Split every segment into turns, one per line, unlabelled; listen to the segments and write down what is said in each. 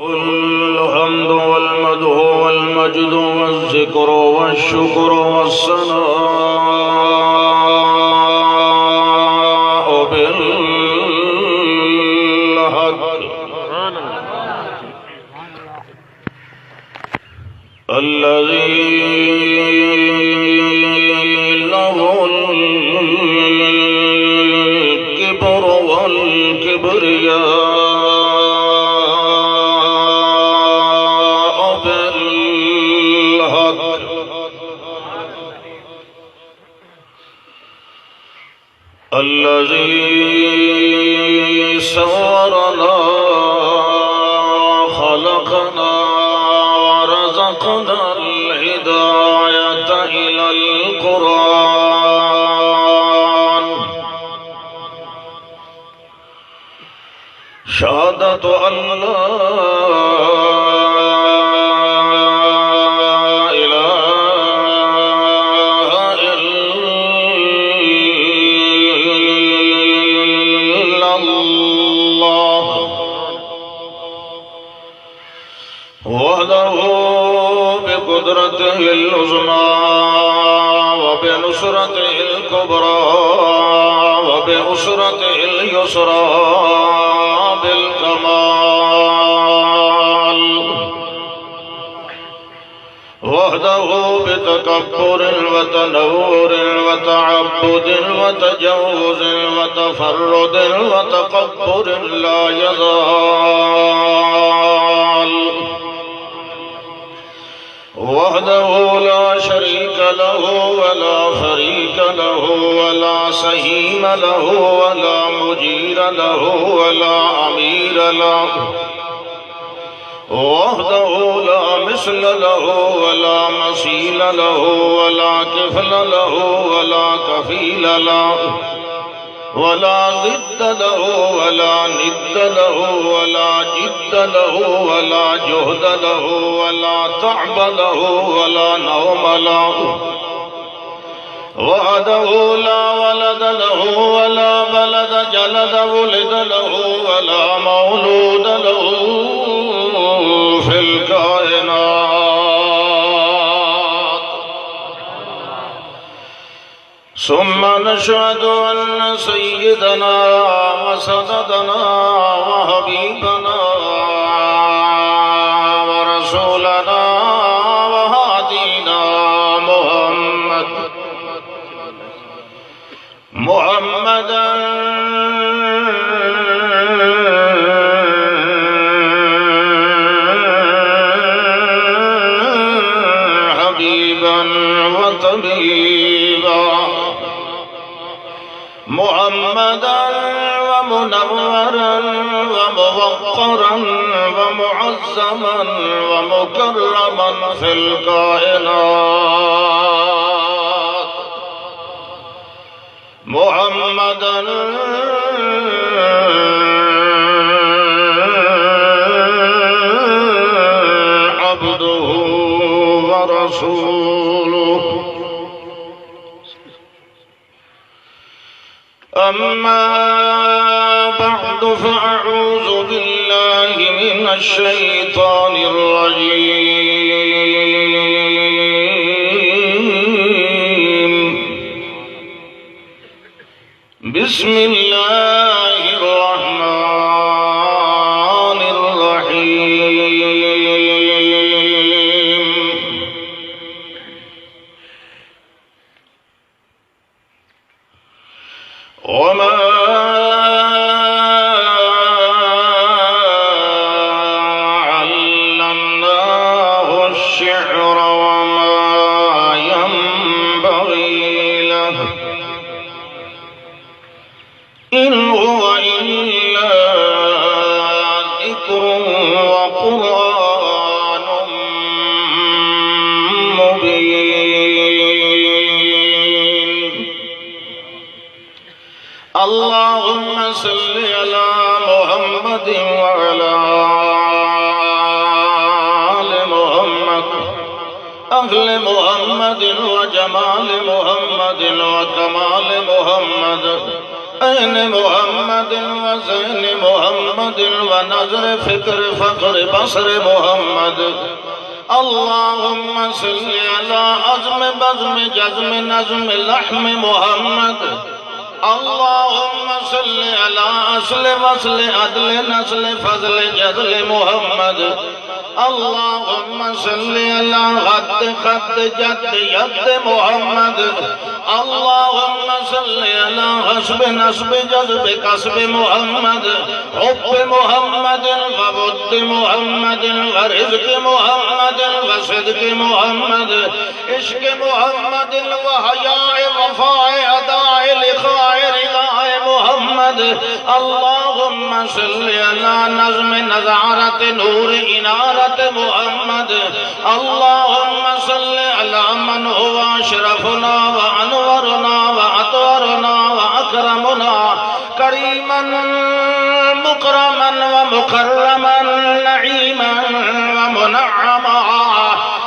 الحمد والمدح والمجد والذكر والشكر والثناء بالحق الذي له الكبر والكبرياء الذي صورنا خلقنا ورزقنا الهداية إلى القرآن شهادة أن لا بقدرته العظمى وبنصرته الكبرى وبأسرته اليسرى بالكمال وحده بتكبر وتنور وتعبد وتجوز وتفرد وتقبر لا يزال وحده لا شريك له ولا فريق له ولا سهيم له ولا مجير له ولا أمير له وحده لا مثل له ولا مثيل له ولا كفل له ولا كفيل له ولا ضد له ولا ند له ولا جد له ولا جهد له ولا تعب له ولا نوم له وحده لا ولد له ولا بلد جلد ولد له ولا مولود له في الكائنات ثم نشهد أن سيدنا وسندنا وحبيبنا ورسولنا وهادينا محمدا حبيبا وطبيبا محمدا ومنورا وموقرا ومعظما ومكرما في الكائنات محمدا عبده ورسوله أما بعد فأعوذ بالله من الشيطان الرجيم بسم الله الرحمن الرحيم وما علمناه الشعر وما ينبغي له إن هو إلا ذكر وقرآن مبين اللهم صل على محمد وعلى آل محمد أهل محمد وجمال محمد وكمال محمد عین محمد وزین محمد ونظر فکر فخر بصر محمد اللہم صلی علی عظم بزم جزم نظم لحم محمد اللہم صلی علی اصل وصل عدل نسل فضل جزل محمد اللہم صلی علی غد خد جد ید محمد اللہم صلی علی غصب نصب جذب قصب محمد حب محمد وبد محمد ورزق محمد وصدق محمد عشق محمد وحیاء وفاء اداء لقاء رضاء محمد اللہم صلی علی نظم نظارت نور انارت محمد اللہم صلی علی من هو اشرفنا وانورنا واطورنا واکرمنا کریما مکرما ومکرما نعیما ومنعما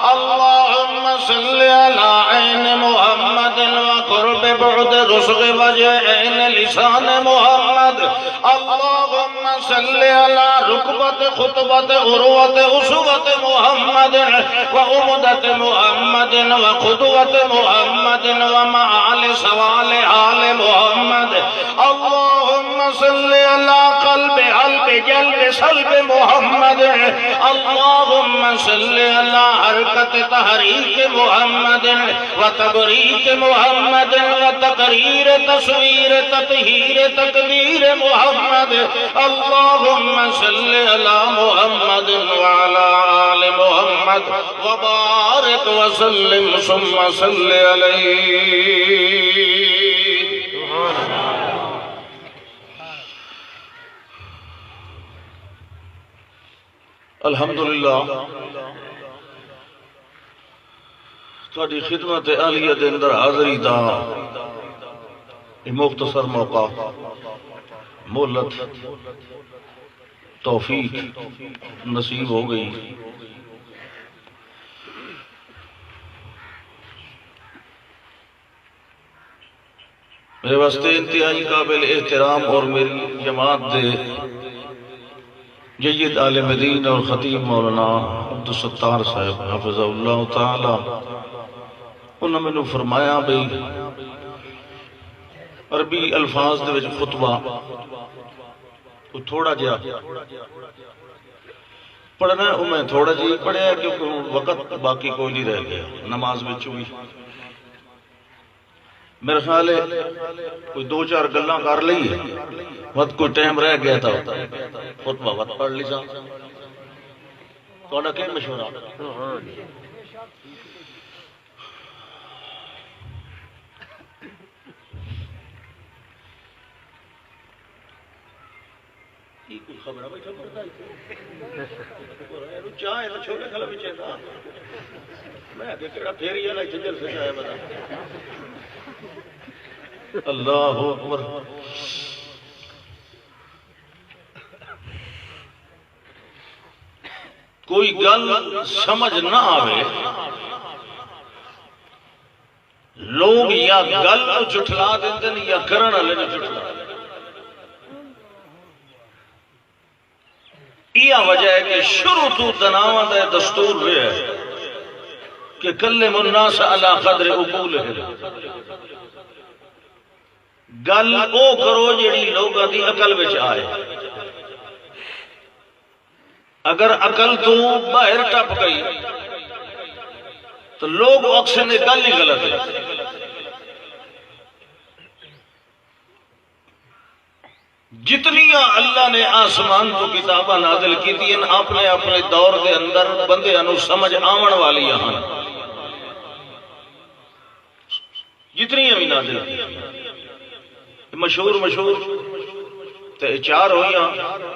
اللہم صلی علی عین محمد وقرب بعد رسغ وجہ عین لسان محمد اللہم صلی علی رکبت خطبت عروت عصوت محمد وعمدت محمد وقدوت محمد ومعال سوال آل محمد اللہم صلی علی قلب حلب جلب سلب محمد اللہم صلی علی حرکت تحریک محمد وتبریک محمد وتقریر تصویر تطہیر تقدیر محمد اللہم صلی علی محمد وعلی آل محمد وبارک وسلم ثم صلی علیہ الحمدللہ تھوڑی خدمت عالیہ دے اندر حاضری دا مختصر موقع مہلت توفیق نصیب ہو گئی میرے واسطے انتہائی قابل احترام اور میری جماعت دے جید عالم دین اور خطیب مولانا عبدالستار صاحب حافظ اللہ تعالی انہوں نے فرمایا بھئی عربی الفاظ دے وچ خطبہ تھوڑا جا پڑھنا ہے میں تھوڑا جی پڑھیا ہے کیونکہ وقت باقی کوئی نہیں رہ گیا نماز میں چوئی میرے خیال ہے کوئی دو چار گلاں کر لی ہے وقت کوئی ٹائم رہ گیا تھا خطبہ وقت پڑھ لی سا تو کیا مشورہ خبر بیٹھا پڑتا چاہے نہ چھوڑے کھلا بھی چاہتا میں کہ کیڑا پھیری ہے نا جنجل سے چاہے بتا اللہ اکبر کوئی گل سمجھ نہ آوے لوگ یا گل جھٹلا دیتے ہیں یا کرن والے نے جھٹلا یہ وجہ ہے کہ شروع تو تناوہ دے دستور ہوئے ہے کہ کلم الناس علی قدر عقولہم گل او کرو جڑی لوگاں دی عقل وچ آئے اگر عقل تو باہر ٹپ گئی تو لوگ اکثر نے گل ہی غلط ہے جتنی اللہ نے آسمان کو کتابہ نازل کی تھی ان اپنے اپنے دور دے اندر بندے انو سمجھ آمن والی یہاں جتنی بھی نازل کی مشہور تے چار ہوئیاں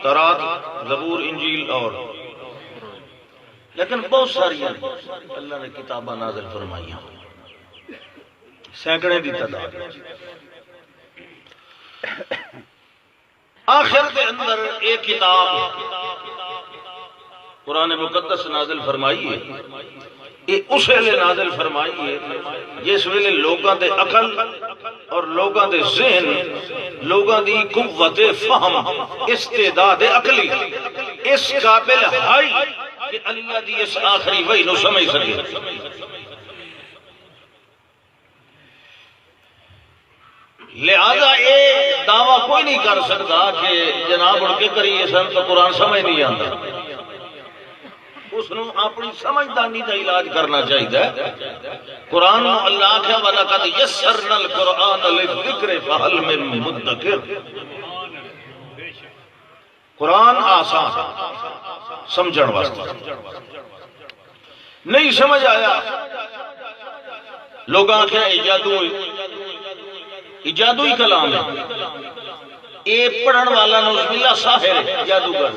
تورات زبور انجیل اور لیکن بہت ساری اللہ نے کتابہ نازل فرمائیاں سینکڑے دی تعداد آخر دے اندر ایک کتاب قرآن مقدس نازل فرمائی ہے، یہ اس ویلے نازل فرمائی ہے جس ویلے لوگاں دے عقل اور لوگاں دے ذہن، لوگاں دی قوت فہم، استعداد عقلی اس قابل ہے کہ اللہ دی اس آخری وحی نو سمجھ سکے۔ لہذا یہ دعویٰ کوئی نہیں کر سکتا کہ جناب اڑ کے کریے سن تو قرآن سمجھ نہیں آتا، اس نے اپنی سمجھدانی کا علاج کرنا چاہیے۔ قرآن میں اللہ کیا وَلَقَدْ يَسَّرْنَا الْقُرْآنَ لِلذِّكْرِ فَهَلْ مِن مُدَّكِرٍ، قرآن آسان سمجھن واسطے، نہیں سمجھ آیا لوگ آخر جادوئی کلام ہے، یہ پڑھن والا نعوذ باللہ ساحر ہے، جادوگر،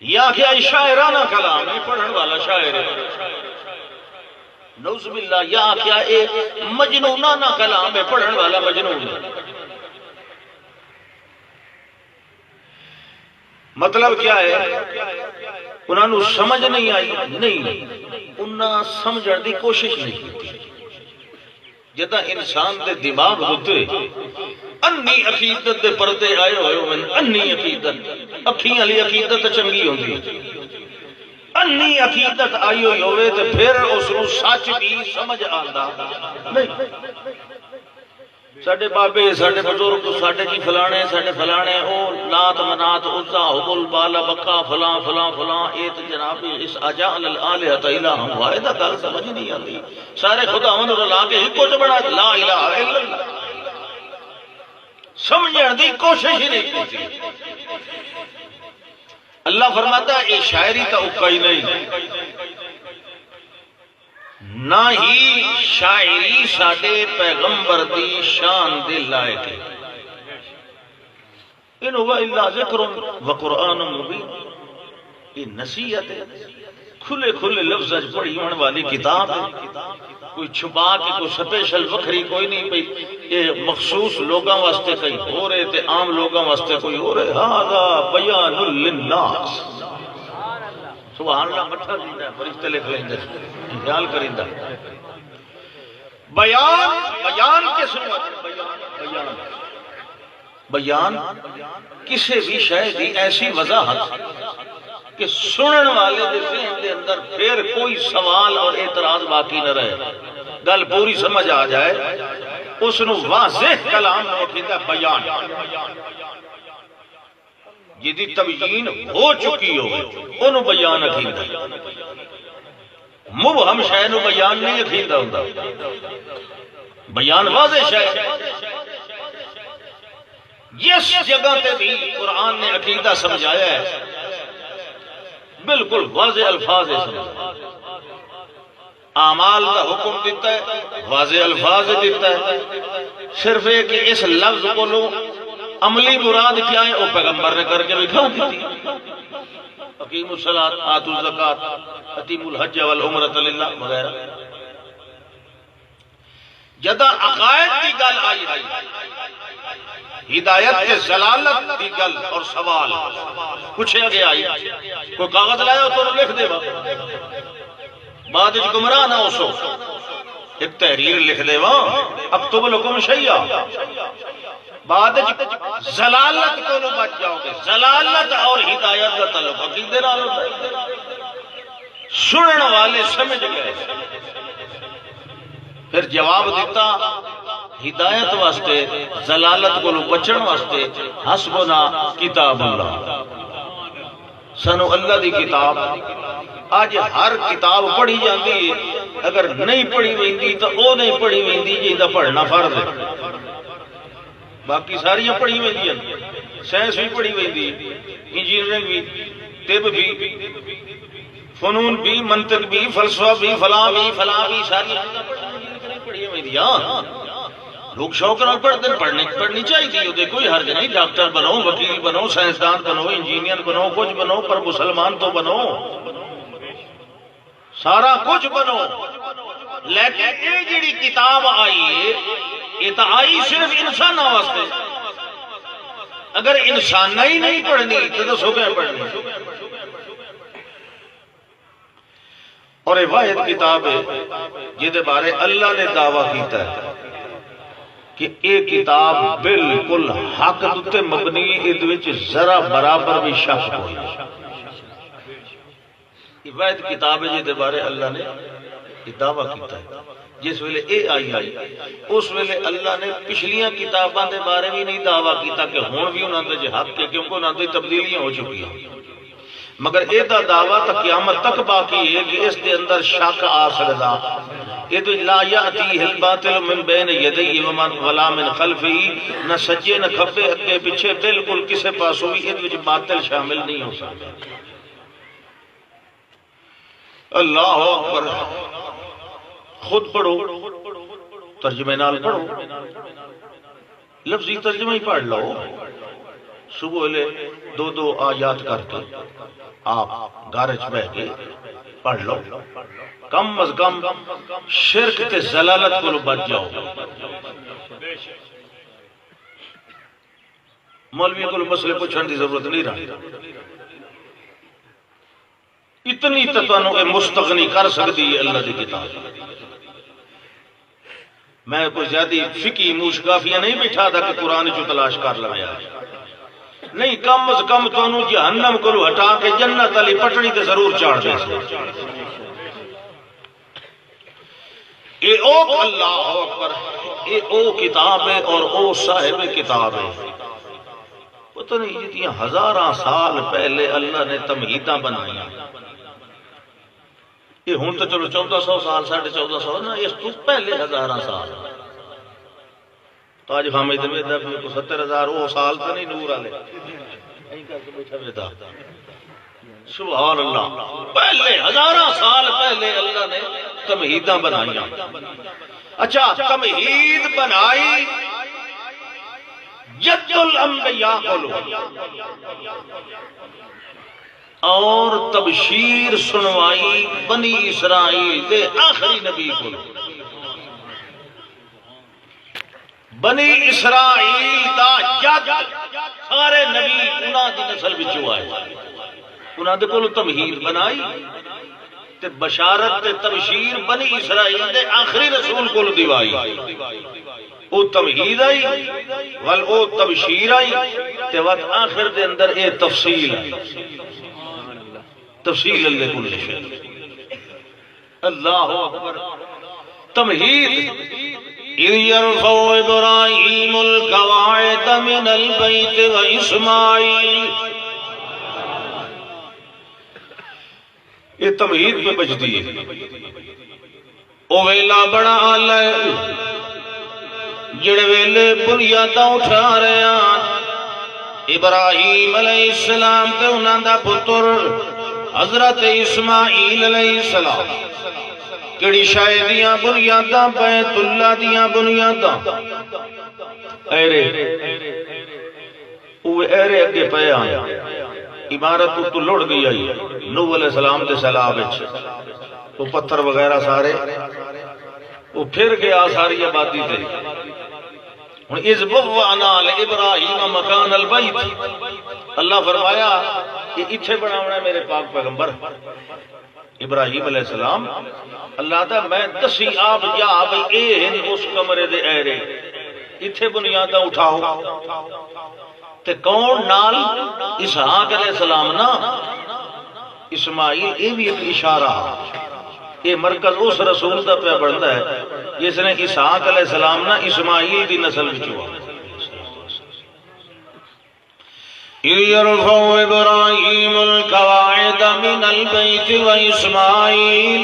یا کیا شاعرانہ کلام ہے، پڑھن والا شاعر ہے، نعوذ باللہ، یا کیا یہ مجنونانہ کلام ہے، پڑھن والا مجنون ہے۔ مطلب کیا ہے؟ انہوں نے سمجھ نہیں آئی، نہیں انہاں سمجھن دی کوشش نہیں کی۔ جدہ انسان دے دماغ ہوتے انی عقیدت دے پردے آئے ہوئے من انی عقیدت، اکھیں علی عقیدت چنگی ہوندی، انی عقیدت آئی ہوئی ہوئے تو پھر اس کو سچ بھی سمجھ آندا نہیں۔ ساڑھے بابے، ساڑھے بزرگ، ساڑھے جی فلانے، ساڑھے فلانے، او لات منات عزا حبل بالا بکا فلان فلان فلان، ایت جناب اس اجعل الالہۃ الہا واحدہ، گل سمجھ نہیں آتی، سارے خداوند رلا کے ہی کچھ بنا لا الہ الا اللہ، سمجھن دی کوشش ہی نہیں کی۔ اللہ فرماتا ہے یہ شاعری تا اکائی نہیں، نہ ہی شاعری ساڈے پیغمبر دی شان دے لائق ہے، ان ہوا الا ذکر و قرآن مبین، یہ نصیحت ہے، کھلے کھلے لفظ پڑھی ہونے والی کتاب ہے، کوئی چھپا کے کوئی سپیشل وکھری کوئی نہیں پئی، یہ مخصوص لوگاں واسطے کہیں ہو رہے تے عام لوگاں واسطے کوئی ہو رہے، ھذا بیان للناس، سبحان اللہ، مٹھا دیندہ ہے، فرشتے لکھ لیندے، خیال کریندہ، بیان کس نے؟ بیان کسی بھی شے دی ایسی وضاحت کہ سنن والے دے ذہن دے اندر پھر کوئی سوال اور اعتراض باقی نہ رہے، گل پوری سمجھ آ جائے، اس نو واضح کلام نو کہتا بیان، جدی تبیین ہو چکی ہو انہوں بیان اکھیندہ، مبہم شے نو بیان نہیں اکھیندہ ہوندہ، بیان واضح شے۔ جس جگہ تے بھی قرآن نے عقیدہ سمجھایا ہے بالکل واضح الفاظ ہے، سمجھا اعمال کا حکم دیتا ہے، واضح الفاظ دیتا ہے، صرف ایک کہ اس لفظ کو لو عملی مراد کیا ہے وہ پیغمبر نے کر کے دکھا دی، اقیموا الصلاۃ آتوا الزکات اتموا الحج والعمرۃ للہ وغیرہ۔ جدا عقائد کی گل آئی ہدایت کے ضلالت کی گل اور سوال پوچھے گیا آئی، کوئی کاغذ لایا تو لکھ دے با، بعد گمراہ نہ ہو، ایک تحریر لکھ دے با، اکتب لکم شیئا، بعد ضلالت کو لو بچ جاؤ گے، ضلالت اور ہدایت کا تعلق عقیدے نال ہوتا ہے، سنن والے سمجھ گئے، پھر جواب دیتا ہدایت واسطے، ضلالت کو بچن واسطے، حسبنا کتاب اللہ، سنو اللہ دی کتاب۔ آج ہر کتاب پڑھی جاندی ہے، اگر نہیں پڑھی ویندی تو او نہیں پڑھی ویندی جیدہ پڑھنا فرض ہے، باقی ساریاں پڑھی ویندی ہیں، سائنس بھی پڑھی ویندی، انجینئرنگ بھی، طب بھی، فنون بھی، منطق بھی، فلسفہ بھی، فلاں بھی، ساری پڑھی ویندی۔ لوگ شوق نہ پڑھنی چاہیے، یہ کوئی حرج نہیں، ڈاکٹر بنو، وکیل بنو، سائنسدان بنو، انجینئر بنو، کچھ بنو، پر مسلمان تو بنو، سارا کچھ بنو، لیکن یہ جڑی کتاب آئی ہے یہ تو آئی صرف انسان واسطے، اگر انسان ہی نہیں پڑھنی تو دسو کیا پڑھنی. اور یہ واحد کتاب ہے جہدے بارے اللہ نے دعویٰ کیتا ہے کہ یہ کتاب بالکل حق تے مبنی ادھ وچ ذرا برابر بھی شک ہوئی. یہ واحد کتاب ہے جہدے بارے اللہ نے دعویٰ کیتا ہے. جس ویلے اے آئی اس ویلے اللہ نے پچھلیاں کتاباں دے بارے بھی نہیں دعویٰ کیتا کہ ہون بھی انہاں دے حق ہے کیونکہ انہاں دی تبدیلیاں ہو چکی ہیں. مگر اے دا دعویٰ تک قیامت تک باقی ہے کہ اس دے اندر شک آ سکدا. یہ تو لا یأتیہ الباطل من بین یدیہ ولا من خلفہ، نہ سجے نہ کھبے اگے پیچھے بالکل کسے پاسوں بھی اس وچ باطل شامل نہیں ہو سکتا. اللہ اکبر. خود پڑھو، ترجمے نال پڑھو، لفظی ترجمہ ہی پڑھ لو. صبح لے دو دو آیات کر کے آپ گھر چ بیٹھ کے پڑھ لو. کم از کم شرک تے ضلالت کو بچ جاؤ. مولوی کو مسئلے پوچھنے کی ضرورت نہیں رہی. اتنی تتانو اے مستغنی کر سکتی ہے اللہ دی کتاب. میں کوئی زیادہ فقی موشگافیاں نہیں بٹھا تھا کہ قرآن جو تلاش کر لیا نہیں. کم از کم تو انہوں جہنم کو ہٹا کے جنت علی پٹڑی تے ضرور چاڑ دے. اے او اللہ اکبر. اے او کتاب ہے اور او صاحب کتاب ہے. پتہ نہیں جتنی ہزاراں سال پہلے اللہ نے تمہیداں بنائیاں. یہ ہوں تو چلو 1400 سال 1450 نا، اس تو پہلے ہزاراں سال. تاج حامد میں 70,000 وہ سال تو نہیں نور والے. سبحان اللہ. پہلے ہزاراں سال پہلے اللہ نے تمہیداں بنائیاں. اچھا تمہید بنائی جد الانبیاء کو اور تبشیر سنوائی بنی اسرائیل دے آخری نبی کو. بنی اسرائیل دا جد سارے نبی انہاں دی نسل وچوں آئے. انہاں دے کول تمہید بنائی تے بشارت تے تبشیر بنی اسرائیل دے آخری رسول کول دیوائی. او تمہید آئی ول او تبشیر آئی تے وقت آخر دے اندر اے تفصیل آئی. تفصیل اللہ کل شیء. اللہ اکبر. تمہید اِذْ يَرْفَعُ إِبْرَاهِيمُ الْقَوَاعِدَ مِنَ الْبَيْتِ وَإِسْمَاعِيلُ. یہ تمہید پہ بجتی ہے. او ویلا بڑا آلہ ہے جڑے ویلے بنیاداں اٹھا رہے ہیں ابراہیم علیہ السلام تے انہاں دا پتر حضرت اسماعیل علیہ السلام. کڑی شاہدیاں بنیاداں بیت اللہ دیاں بنیاداں ایرے اوہ ایرے اگے پہ آیا. عمارت تو لڑ گئی آئی نوح علیہ السلام دے سیلاب وچ. وہ پتھر وغیرہ سارے وہ پھر گیا ساری آبادی تے. اِذْ بَوَّأْنَا لِإِبْرَاهِيمَ مَكَانَ الْبَيْتِ. اللہ فرمایا کہ اتھے بناونا ہے میرے پاک پیغمبر ابراہیم علیہ السلام. اللہ دا میں دسی آپ یا بھئی اے ہن اس کمرے دے ایرے اتھے بنیادہ اٹھاؤ. تے کون نال؟ اسحاق علیہ السلام نا. اسماعیل اے بھی ایک اشارہ. یہ مرکز اس رسول دا پہ بڑھتا ہے جس نے اسحاق علیہ السلام نا اسماعیل دی نسل بچوا. اِذْ يَرْفَعُ إِبْرَاهِيمُ الْقَوَاعِدَ مِنَ الْبَيْتِ وَإِسْمَاعِيلُ.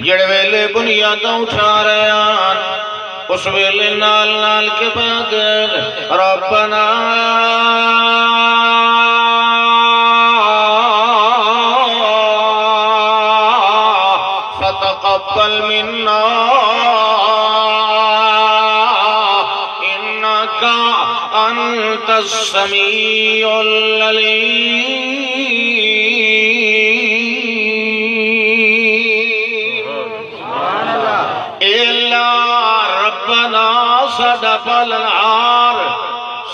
جڑے ویلے بنیاداں اٹھا رہے ہیں اس ویلے نال نال کے بیان ربنا فتقبل منا انك انت السميع العليم. ساڈا پالنہار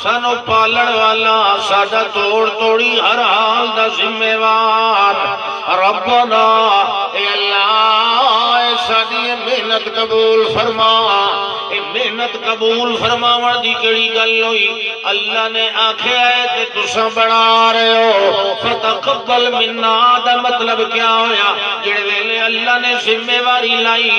سانو پالن والا ساڈا توڑ توڑی ہر حال دا ذمہ وار ربنا اے اللہ اے ساری محنت قبول فرما اے محنت قبول فرماون دی کیڑی گل ہوئی اللہ نے آکھیا ہے تے تساں بنا رہے ہو فتقبل منا دا مطلب کیا ہویا جڑے ویلے اللہ نے ذمہ واری لائی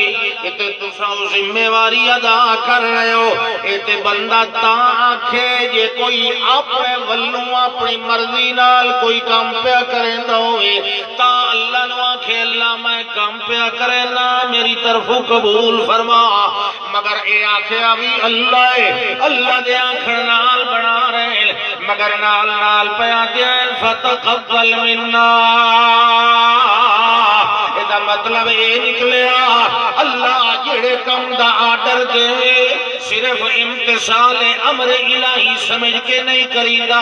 اے تے تساں ذمہ واری ادا کر رہے ہو اے تے بندہ تا آکھے جے کوئی اپنے ولوں اپنی مرضی نال کوئی کام پیا کریندا ہوئے تا اللہ نو آکھے اللہ میں کام پیا کرنا میری طرفوں قبول فرما مگر اے آکھے ابھی اللہ ہے اللہ دے آنکھن نال بنا رہے مگر نال نال پیا دے فتقبل منا دا مطلب اے نکلیا اللہ جڑے کم دا آرڈر دے صرف امتثال امر الہی سمجھ کے نہیں کریندا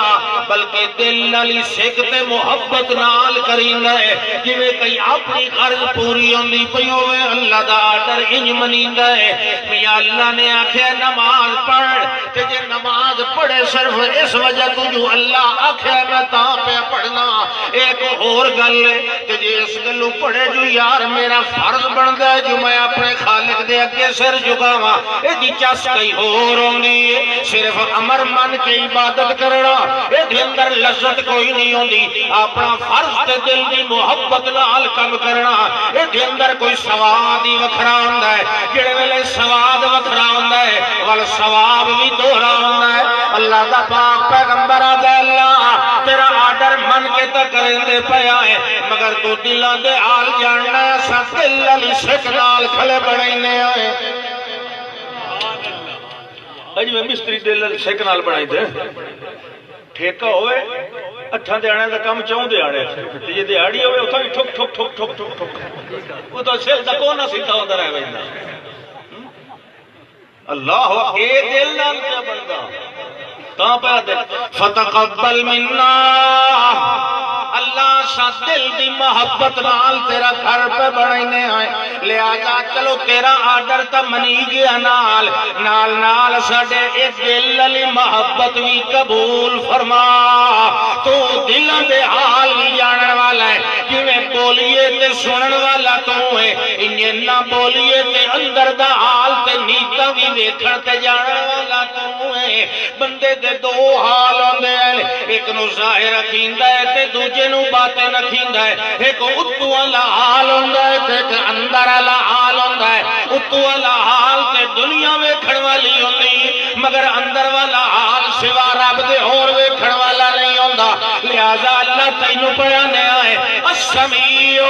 بلکہ دل علی سکتے محبت نال کریندا ہے جویں کئی اپنی غرض پوری ہوندی پئی ہوے اللہ دا آرڈر انج منیندا ہے میاں اللہ نے آکھیا نماز پڑھ تے جے نماز پڑھے صرف اس وجہ تو جو اللہ آکھیا میں تاں پہ پڑھنا ایک اور گل ہے تے جے اس گلوں پڑھے جو یار میرا فرض بندا ہے جو میں اپنے خالق دے اگے سر جھکاواں اے دی چس کئی اور ہوندی ہے صرف امر من کے عبادت کرنا اے دے اندر لذت کوئی نہیں ہوندی اپنا فرض تے دل دی محبت نال کم کرنا اے دے اندر کوئی ثواب ہی وکھرا ہوندا ہے جڑے ویلے ثواب وکھرا ہوندا ہے ول ثواب بھی دوہرا ہوندا ہے اللہ دا پاک پیغمبر آدھا اللہ تیرا آرڈر من کے تا کریندے پیا ہے مگر تو دلاں دے حال جاننا ہے سا دل علی شک نال کھلے بنائینے آئے اج میں مستری دل علی شک نال بنائی دے ٹھیکہ ہوئے اٹھاں دیانے دا کم چاہوں دیانے یہ دیاڑی ہوئے اتھا بھی ٹھک ٹھک ٹھک ٹھک ٹھک ٹھک وہ تو سیل دا کون نہ سیدھا ہوتا رہے بھائینا اللہ اے دل نال کیا بندہ کہاں پہ آتے فتقبل منا اللہ سا دل دی محبت نال تیرا گھر پہ بڑھائینے آئے لہذا چلو تیرا آرڈر تا منی گیا نال نال نال ساڑے ایک دل علی محبت بھی قبول فرما تو دلوں دے حال بھی جانن والا ہے کیویں بولیے تے سنن والا تو ہے انہیں نہ بولیے تے اندر دا حال تے نیتا بھی ویکھن تے جانن والا تو ہے بندے دے دو حال ہوندے ہیں ایک نو ظاہر رکھیندا ہے تے دوجے نو باطن رکھیندا ہے ایک اتو والا حال ہوندا ہے تے اندر والا حال ہوندا ہے اتو والا حال تے دنیا ویکھن والی ہوندی مگر اندر والا حال سوا رب دے اور ویکھن والا نہیں ہوندا لہذا اللہ تینوں بیانے آئے السمیع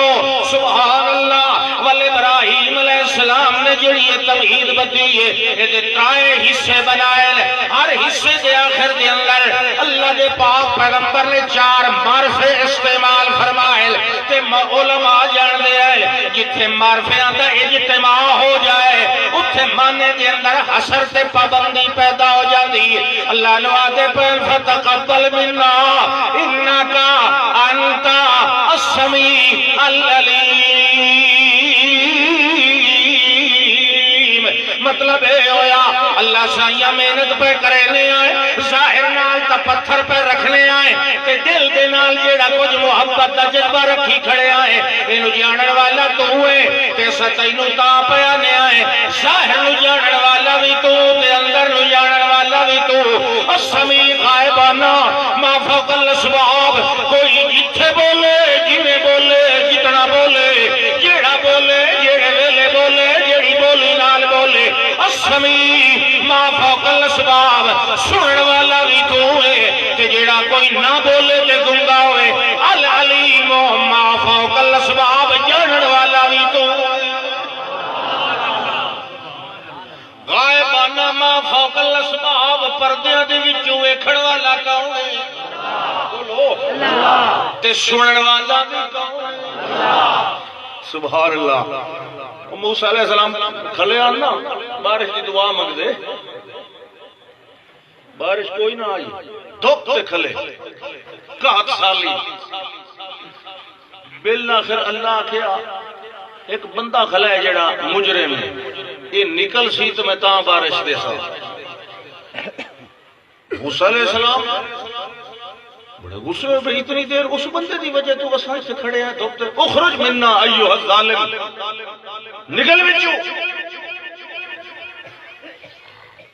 سبحان اللہ والابراہیم علیہ السلام نے جڑی یہ تمہید بدی ہے یہ ترائے حصے بنائے ہر حصے دے آخر دے اندر اللہ دے پاک پیغمبر نے 4 معرفے استعمال فرمائے تے علماء جان دے آئے جتھے معرفیاں دا اجتماع ہو جائے اتھے مانے دے اندر حسر تے پابندی پیدا ہو جاندی اللہ نو آدھے پر فتقبل منا انکا انتا السمیع العلیم مطلب ہے ہویا اللہ سائیہ محنت پہ کرنے آئے ظاہر نال تا پتھر پہ رکھنے آئے تے دل دے نال جیڑا کچھ محبت دا جذبہ رکھی کھڑے آئے انہوں جانن والا تو ہوئے تے ستینوں تا پیانے آئے ظاہر نو جانن والا بھی تو تے اندر نو جانن والا بھی تو السمیع غائبانہ ما فوق الاسباب کوئی جتھے بولے جویں بولے جتنا بولے جیڑا بولے جیڑے ویلے بولے جیڑی بولی نال بولے السمیع ما فوق الاسباب سنن والا بھی تو ہے کہ جیڑا کوئی نہ بولے تے گنگا ہوئے العلیم ما فوق الاسباب جانن والا بھی تو غائبانہ ما فوق الاسباب پردیاں دے وچوں ویکھن والا کون ہے بولو تے سنن والا بھی کون ہے سبحان اللہ موسیٰ علیہ السلام کھلے آنا بارش دی دعا مانگ دے بارش کوئی نہ آئی دھوپ سے کھلے کہت سالی بالآخر اللہ کیا ایک بندہ کھلا ہے جڑا مجرم ہے یہ نکل سی تو میں تاں بارش دے سا موسیٰ علیہ السلام بڑے غصے ہوئے بھئی اتنی دیر اس بندے دی وجہ تو وسائل سے کھڑے ہیں دھوپتے اخرج منا ایوہ الظالم نکل بچو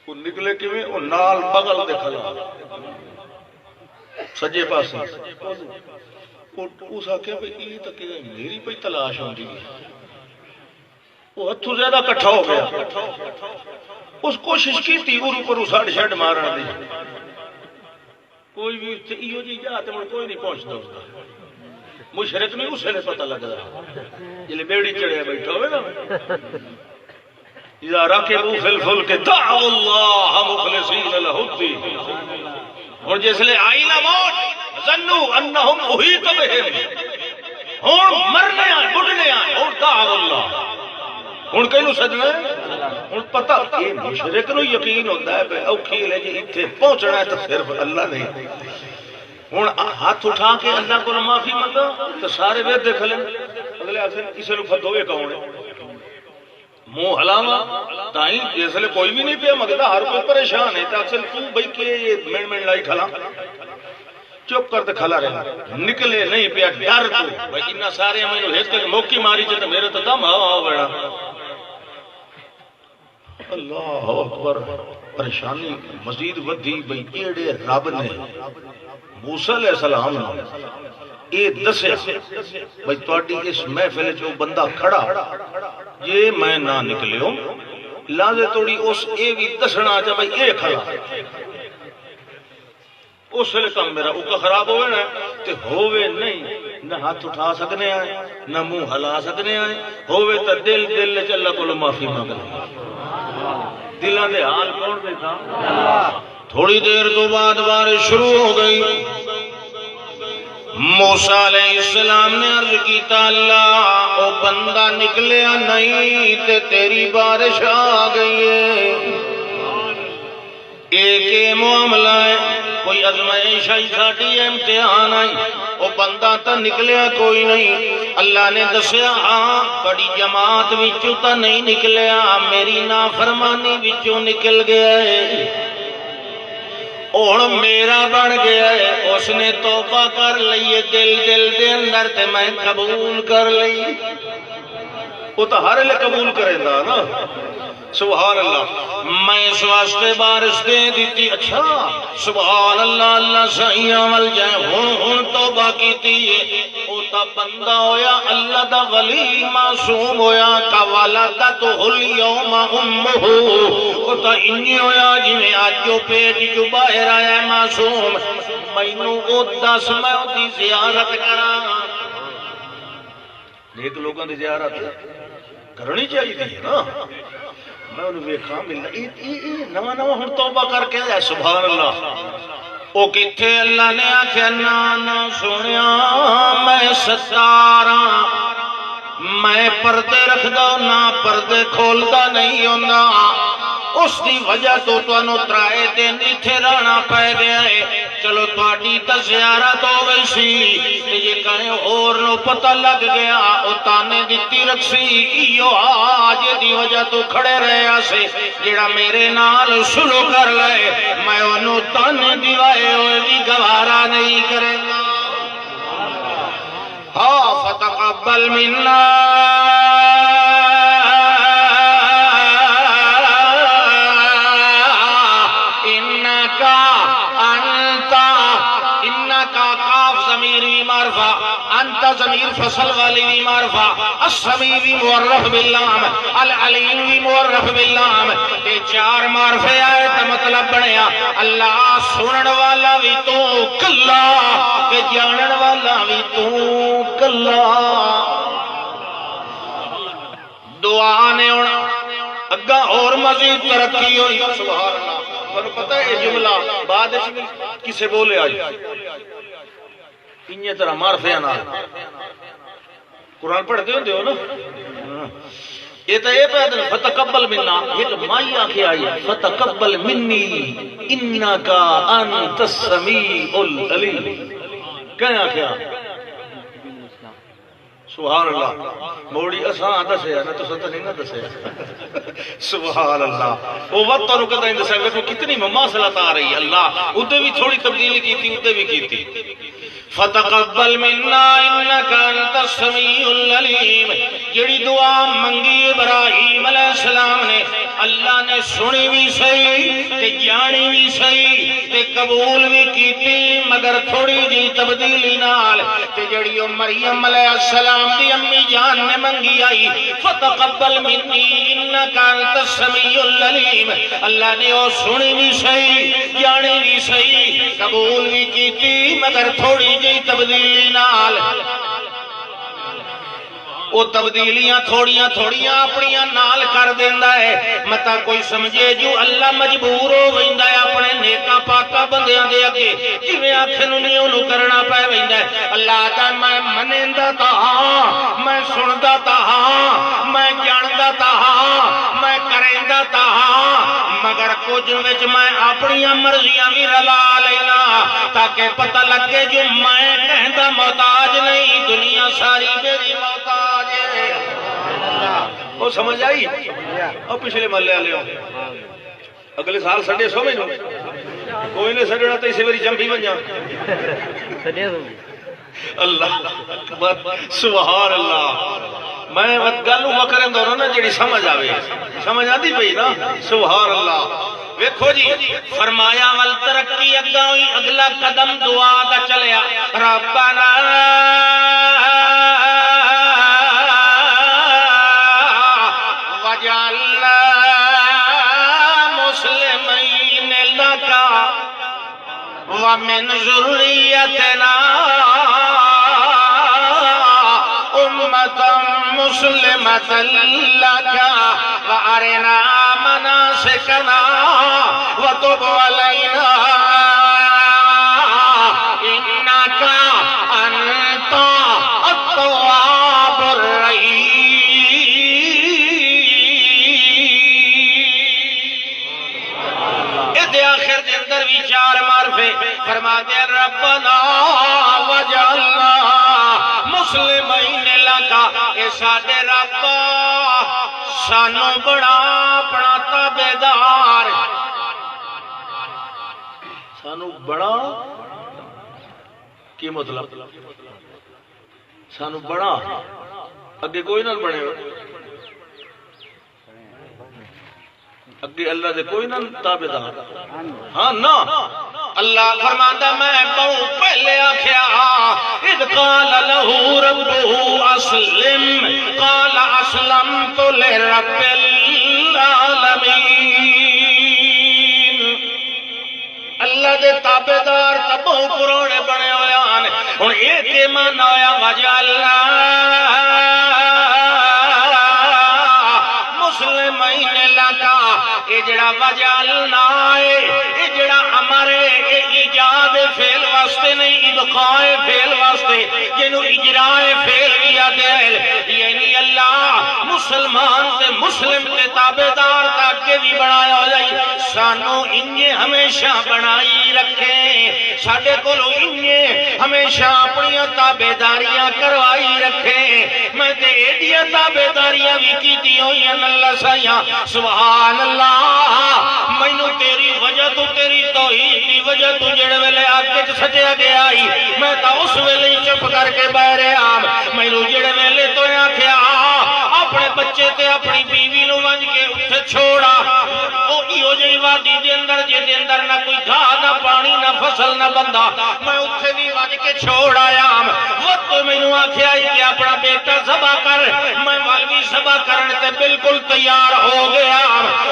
وہ نکلے کیویں وہ نال بغل دے کھلا سجے پاسے اس آکھیا بھئی یہ تک میری پہ تلاش ہوں دی وہ ہتھو زیادہ کٹھا ہو گیا اس کوشش کی تھی اور اوپر اساڑ شڑ مارنا دی کوئی بھی ایو جی جاتے مجھے کوئی نہیں پہنچتا اس کا مشرق نہیں اسے لے پتہ لگ رہا جلے بیڑی چڑھے بیٹھا ہوئے نا اذا رکبوا فی الفلک دعوا اللہ مخلصین لہ الدین اور جس لئے آئی نہ موت ظنوا انہم احیط بہم ہون مرنے آئے بڑھنے آئے اور دعوا اللہ ہون کہیں نو سجنے ہون پتہ یہ مشرق نو یقین ہوتا ہے بے اوکھی لے جی اتھے پہنچنا ہے تو صرف اللہ نہیں ہون ہاتھ اٹھا کے اللہ کو معافی مانگا تو سارے وید دیکھ لیں اگلے آخر اسے نو فتوے کون ہے منہ ہلاوا تائیں جیسے لئے کوئی بھی نہیں پیا مگدہ ہر کوئی پریشان ہے تو اکثر تو بھئی کہ یہ من لائی کھلا چپ کرتے کھلا رہا نکلے نہیں پیا ڈر تو بھئی انہا سارے ہمیں جو ہیت کے موقع ماری چاہتے میرے تو دم ہوا بڑا اللہ اکبر پریشانی مزید ودھی بھئی ایڑے رب نے موسیٰ علیہ السلام نے یہ دسے بھئی توڑی اس محفل جو بندہ کھڑا یہ میں نہ نکلے ہوں لازے توڑی اس اے بھی دسنا چاہ بھئی اے کھڑا اس لئے کم میرا اوکا خراب ہوئے نا تے ہوئے نہیں نہ ہاتھ اٹھا سکنے آئے نہ منہ ہلا سکنے آئے ہوئے تا دل لے چل اللہ کو معافی مانگنے دلان دے حال کون دیتا تھوڑی دیر تو بعد بارش شروع ہو گئی موسیٰ علیہ السلام نے عرض کیتا اللہ او بندہ نکلے نہیں تے تیری بارش آ گئی ہے ایک معاملہ ہے کوئی ازمائش آئی ساٹھی امتحان آئی وہ بندہ تا نکلیا کوئی نہیں اللہ نے دسیا ہاں بڑی جماعت وچوں تا نہیں نکلیا میری نافرمانی وچوں نکل گیا ہے اور میرا بڑھ گیا ہے اس نے توبہ کر لئیے دل دے اندر تے میں قبول کر لئی وہ تو ہر لئے قبول کرے دا نا سبحان اللہ میں اس واسطے بارش دے دیتی اچھا سبحان اللہ اللہ صحیح عمل جائے ہون توبہ کی تھی او تا بندہ ہویا اللہ دا ولی معصوم ہویا کا والدتو اليوم امہو او تا انی ہویا جی میں آج جو پیٹ جو باہر آیا معصوم مینو او دس میں ہوتی زیارت کرا نیک لوگوں دی زیارت کرنی چاہیے تھی نا میں انہوں ویکھا ملنا نوا ہن توبہ کر کے آیا سبحان اللہ او کتھے اللہ نے آکھیا نانا سنیا میں ستارا میں پردے رکھ دا نہ پردے کھول دا نہیں ہونا اس دی وجہ تو انہوں ترائے دن اتھے رانا پہ گیا ہے چلو توڑی تا زیارت ہو گئی سی یہ کہیں اور نو پتہ لگ گیا او تانے دیتی رکھ سی ایو آج دی وجہ تو کھڑے رہے آسے جڑا میرے نال شروع کر لے میں انہوں تانے دیوائے ہوئے بھی گوارا نہیں کرے گا ہاں فتقبل منا انت ضمیر فصل والی بھی معرفہ السمیع بھی معرف باللام العلیم بھی معرف باللام یہ چار معرفے آئے تو مطلب بڑھیا اللہ سنن والا بھی تو کلا کہ جانن والا بھی تو کلا دعا نے اگا اور مزید ترقی ہوئی سبحان اللہ تو پتہ ہے یہ جملہ بعد کسے بولے آئی انہی طرح معرفے آنا قرآن پڑھ دیو دیو نا یہ تو یہ پیدا فتقبل منا یہ تو مائی آنکھیں آئی فتقبل منی انکا انت السمیع العلیم کہیں آنکھیں سبحان اللہ موڑی اساں دسیا نہ تو ست نہیں نہ دسیا سبحان اللہ وہ وقت تو رکتا نہیں دسیا دیکھو کتنی مماثلت آ رہی ہے اللہ ادھے بھی تھوڑی تبدیلی کی تھی ادھے بھی کی تھی فتقبل منا انک انت السمیع العلیم جڑی دعا منگی ابراہیم علیہ السلام نے اللہ نے سنی بھی صحیح تے جانی بھی صحیح تے قبول بھی کیتی مگر تھوڑی جی تبدیلی نال تے جڑی مریم علیہ السلام دی امی جان نے منگی آئی فتقبل منی انک انت السمیع العلیم اللہ نے وہ سنی بھی صحیح جانی بھی صحیح قبول بھی کیتی مگر تھوڑی جی تبدیلی نال وہ تبدیلیاں تھوڑیاں تھوڑیاں اپنیاں نال کر دیندہ ہے متا کوئی سمجھے جو اللہ مجبور ہو ویندہ ہے اپنے نیکا پاکا بندیاں دے اگے جویں آنکھیں نہیں انہوں کرنا پہ ویندہ ہے اللہ آتا میں منیندہ تا ہاں میں سندہ تا ہاں میں جاندہ تا ہاں میں کریندہ تا ہاں مگر کچھ وچ میں اپنی مرضیاں بھی رلا لینا تاکہ پتہ لگے جو میں کہندہ محتاج نہیں دنیا ساری میری محتاج وہ سمجھ آئی اور پچھلے محلے والے ہوں اگلے سال سڈے سو میں کوئی نہیں سڈنا تو اسی باری جمپی بن جا اللہ سبحان اللہ میں گل وکرے دورا نا جڑی سمجھ آوے سمجھ آتی پئی نا سبحان اللہ ویکھو جی فرمایا ول ترقی اگلا قدم دعا دا چلیا ربنا وجعلنا مسلمین لک ومن ذریتنا امة مسلمة لك وارنا مناسکنا وتب علینا انک انت التواب الرحیم آخر دے اندر بھی چار معرفے فرما دے ربنا وجعلنا مسلمین لک اے ساڈے رب سانو بڑا اپنا تابعدار سانو بڑا کی مطلب سانو بڑا اگے کوئی نہ بنے اگے اللہ دے کوئی نہ تابعدار ہاں نا اللہ فرماندا میں بہت پہلے آکھیا اذ قال له ربه اسلم قال اسلمت لرب العالمین اللہ دے تابعدار تے بہت پرانے بنے ہوئے ہیں ہن ایک ایمان آیا وجعلنا مسلمین لک اے جڑا وجعلنا اے جڑا ہمارے ایجاد فعل واسطے نہیں ابقاء فعل واسطے جنوں اجراء فعل بھی آتے ہیں یعنی اللہ مسلمان تے مسلم تے تابعدار تاکہ بھی بنایا ہو جائے سانو انہیں ہمیشہ بنائی رکھیں ساڈے کولوں انہیں ہمیشہ اپنی تابعداریاں کروائی رکھیں میں تے ایڈیاں تابعداریاں بھی کیتی ہوئی ہیں اللہ سایاں سبحان اللہ مینوں تیری وجہ تو تیری توحید دی وجہ تو جڑے ویلے آگے سجیا گیا آئی میں تا اس ویلے چپ کر کے بہرے آم مینوں جڑے ویلے تو آکھیا اپنے بچے تے اپنی بیوی نو ونج کے اتھے چھوڑا او ایو جئی وادی دے اندر جے دے اندر نہ کوئی گھاہ نہ پانی نہ فصل نہ بندہ میں اتھے بھی ونج کے چھوڑ آیا وقت مینوں آکھیا کہ اپنا بیٹا ذبح کر میں والوی ذبح کرنے تے بالکل تیار ہو گیا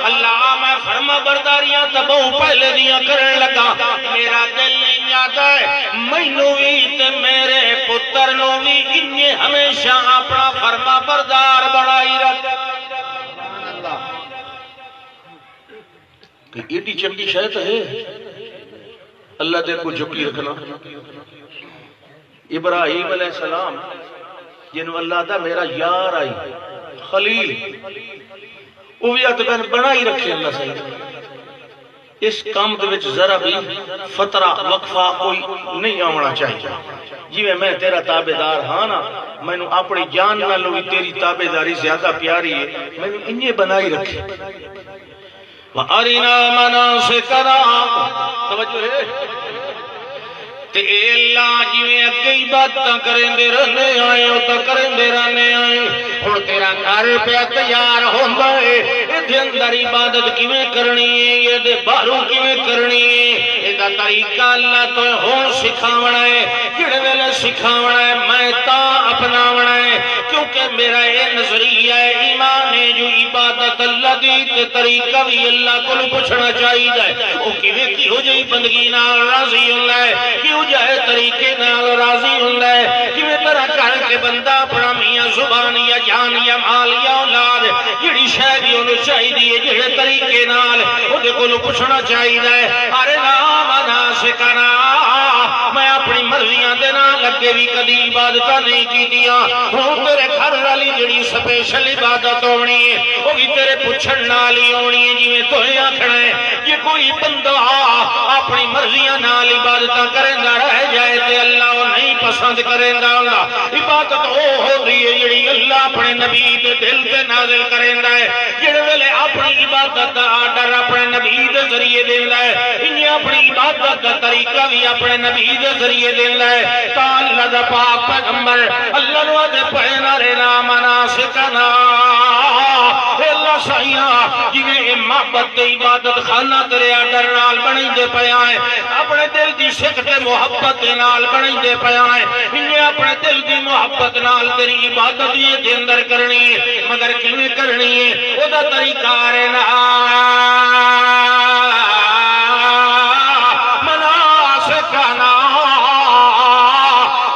اللہ میں فرما برداریاں تے بہت پہلے دیاں کرنے لگا میرا دل نہیں جاتا ہے مینوں بھی تے میرے پتر نو بھی انہیں ہمیشہ اپنا فرما بردار بڑھائی رکھ کہ ایڈی چنگی شاید ہے اللہ دے کو جھکی رکھنا ابراہیم علیہ السلام جنہوں اللہ دا میرا یار آئی خلیل وہ بھی اتبین بنائی رکھے اللہ سے اس کام دے وچ ذرا بھی فترہ وقفہ کوئی نہیں آونا چاہیے. جی میں تیرا تابعدار ہاں نا، میں نے اپنی جان نہ لوگی تیری تابعداری زیادہ پیاری ہے، میں نے انہیں بنائی رکھے. وَأَرِنَا مَنَاسِكَنَا، توجہ ہے تے اے اللہ جویں اگے عبادتاں کریندے رہنے آئے ہو تا کریندے رہنے آئے. ہن تیرا گھر پہ تیار ہوندا ہے، ایتھے اندر عبادت کیویں کرنی ہے، یہ دے باہروں کیویں کرنی ہے، ایدا طریقہ اللہ تو ہن سکھاونا ہے. جڑے ویلے سکھاونا ہے میں تا اپناونا ہے، کیونکہ میرا یہ نظریہ ہے ایمان ہے جو عبادت اللہ دی تے طریقہ بھی اللہ کو پوچھنا چاہیے. او کیویں کی ہو جائے بندگی نال راضی ہوندا ہے، کیوں جائے طریقے نال راضی ہوندا ہے، کیویں طرح کر کے بندہ اپنا میاں زبان یا جان یا مال یا اولاد جڑی شے بھی اونوں چاہیے جڑے طریقے نال اودے کولوں پوچھنا چاہیے. ارے نام ناسکنا، میں اپنی مرضیاں دے نال لگے بھی کدی عبادتاں نہیں کیتیاں. ہن تیرے گھر والی جڑی سپیشل عبادت ہونی ہے وہ بھی تیرے پوچھن نال ہی ہونی ہے. جویں تہیں آکھنا ہے کہ کوئی بندہ اپنی مرضیاں نال عبادتاں کریندا رہ جائے تے اللہ وہ نہیں پسند کریندا. عبادت وہ ہوندی ہے جڑی اللہ اپنے نبی دے دل تے نازل کریندا ہے. جڑے ویلے اپنی عبادت دا آرڈر اپنے نبی دے ذریعے دیندا ہے، انہیں اپنی عبادت دا طریقہ بھی اپنے نبی دے ذریعے دیندا ہے. تا اللہ دا پاک پیغمبر اللہ نو دے پڑھنا رہنا مناسکنا. اے اللہ سائیاں جویں محبت تے عبادت خانہ تیرے آرڈر نال بنی دے پیا ہے، اپنے دل دی شک تے محبت دے نال بنی دے پیا ہے. انہیں اپنے دل دی محبت نال تیری عبادت یہ دے اندر کرنی ہے، مگر کیویں کرنی ہے او دا طریقہ رہنا مناسکنا.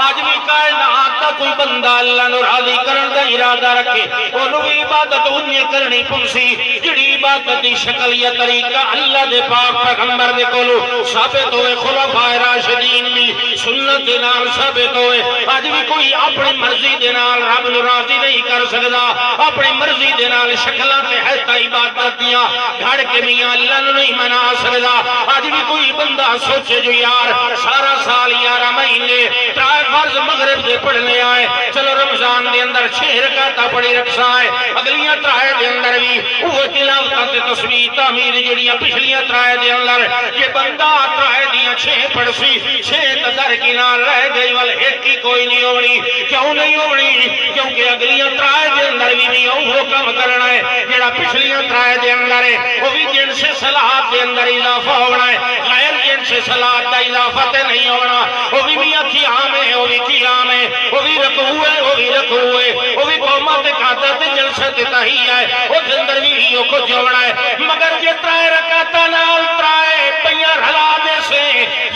آج بھی کائنات دا کوئی بندہ اللہ نو راضی کرن دا ارادہ رکھے انہوں بھی عبادت انہیں کرنی پنسی جڑی عبادت دی شکل یا طریقہ اللہ دے پاک پیغمبر دے کولو ثابت ہوئے، خلفائے راشدین بھی سنت دے نال ثابت ہوئے. آج بھی کوئی اپنی مرضی دے نال رب نو راضی نہیں کر سکدا، اپنی مرضی دے نال شکلاں تے حیتا عبادت دیاں گھڑ کے میاں اللہ نو نہیں منا سکدا. آج بھی کوئی بندہ سوچے جو یار سارا سال 11 مہینے ترائے فرض مغرب دے پڑھنے آئے، چلو رمضان دے اندر 6 رکعتاں پڑھی رکھسا ہے، اگلیاں ترائے دے اندر بھی وہ تلاوتاں تے تسبیح تحمید جڑیاں پچھلیاں ترائے دے اندر یہ بندہ ترائے دیاں 6 پڑھسی 6 تدر کی نال رہ گئی وال ایک کی کوئی نہیں ہونی. کیوں نہیں ہونی؟ کیونکہ اگلیاں ترائے دے اندر بھی نہیں وہ کام کرنا ہے جڑا پچھلیاں ترائے دے اندر ہے، وہ بھی جن سے صلاحات دے اندر اضافہ ہونا ہے، غیر جن سے صلاحات دا اضافہ تے نہیں ہونا. وہ بھی میاں قیام ہے، وہ بھی قیام ہے، وہ بھی رکوع ہے، وہ بھی رکوع ہے، وہ بھی قومت قادت جلسہ تحیہ ہے، وہ اندر بھی ہی کچھ ہونا ہے. مگر یہ ترائے رکعتاں نال ترائے پیاں رلا دے سے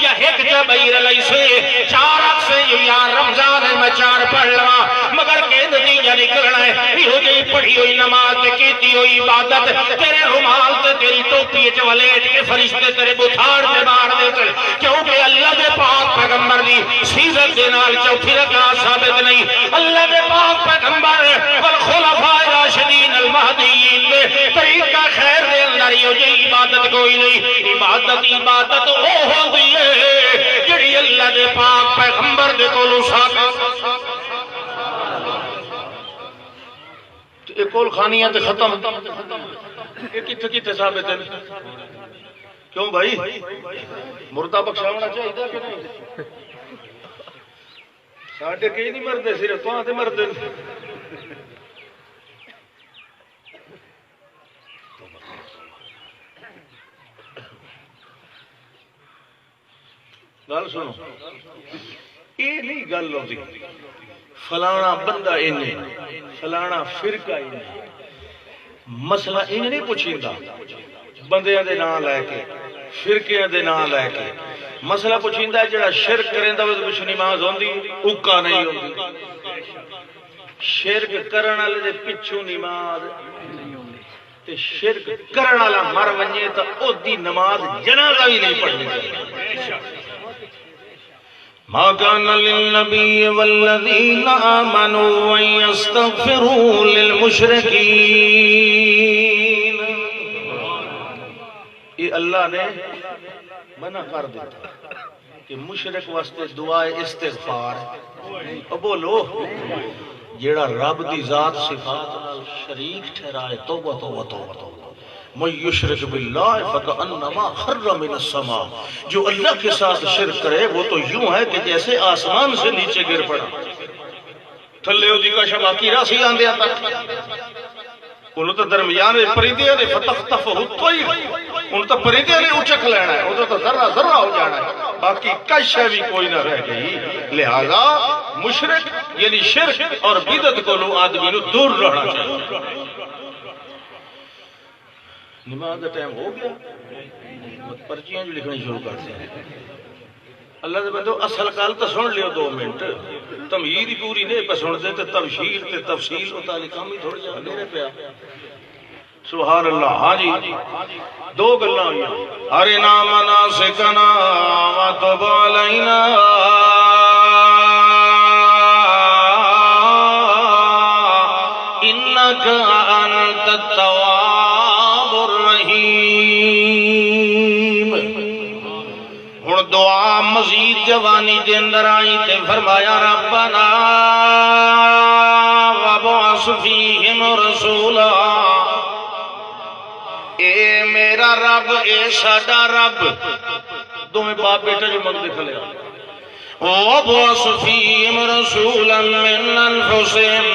یا ایک جبیر علیہ سے 4 رکعت سے یار رمضان ہے میں 4 پڑھ لواں، مگر کہ نتیجہ نکلنا ہے یہ جی پڑھی ہوئی نماز تے کیتی ہوئی عبادت تیرے رومال تے تیری ٹوپی وچ ولیٹ کے فرشتے تیرے بتھاڑ تے مار دے. کیونکہ اللہ دے پاک پیغمبر دی سیرت دے نال چوتھی رکعت ثابت نہیں. اللہ دے پاک پیغمبر والخلفائے راشدین المہدیین دے طریقہ خیر دے اندر یہ جی عبادت کوئی نہیں. عبادت وہ ہو گئی ہے جڑی اللہ دے پاک پیغمبر دے کولو ثابت. ایک کول خانیاں تے ختم ایک کتھے ثابت ہے. کیوں بھائی مردہ بخشاونا چاہیے کہ نہیں؟ ساڑھے کئی نہیں مردے صرف تو آتے مردے. گل سنو یہ نہیں گل ہوتی فلانا بندہ انہیں فلانا فرقہ انہیں مسئلہ انہیں نہیں پوچھیندا بندیاں دے نام لے کے فرقیاں دے نام لے کے مسئلہ پوچھیندا جڑا شرک کریندا وہ کچھ نماز ہوندی اکا نہیں ہوندی. شرک کرن والے دے پچھو نماز تے شرک کرن والا مر ونجے تے او دی نماز جنازہ بھی نہیں پڑھنی چاہیے. ما كان للنبي والذين آمنوا أن يستغفروا للمشركين. یہ یہ اللہ نے منع کر دیا کہ مشرک واسطے دعائے استغفار بولو جیڑا رب دی ذات صفات نال شریک ٹھہرائے توبہ توبہ توبہ توبہ من یشرک باللہ فکأنما خر من السماء جو اللہ کے ساتھ شرک کرے وہ تو یوں ہے کہ جیسے آسمان سے نیچے گر پڑا تھلے ہو دی کا شباکی راسی آندے آتا انہوں تو درمیان پریدے نے فتختف الطیر انہوں تو پریدے نے اچک لینا ہے انہوں تو ذرہ ذرہ ہو جانا ہے باقی کش ہے بھی کوئی نہ رہ گئی لہذا مشرک یعنی شرک اور بدعت کو لو آدمی نو دور رہنا چاہیے نماز کا ٹائم ہو گیا پرچیاں جو لکھنی شروع کرتے ہیں اللہ دے بندو اصل کال تو سن لیو 2 منٹ تمہید ہی پوری نہیں پہ سن دے تے تبشیر تے تفصیل و تعلیقام ہی تھوڑی جا میرے پیا سبحان اللہ ہاں جی 2 گلاں ہوئی ارنا مناسکنا وتب علینا انک انت التواب الرحیم ہن دعا مزید جوانی دے اندر آئی تے فرمایا ربنا وابعث فیہم رسولا اے میرا رب اے ساڈا رب دوویں باپ بیٹا جو منگ دکھ لیا وابعث فیہم رسولا من انفسہم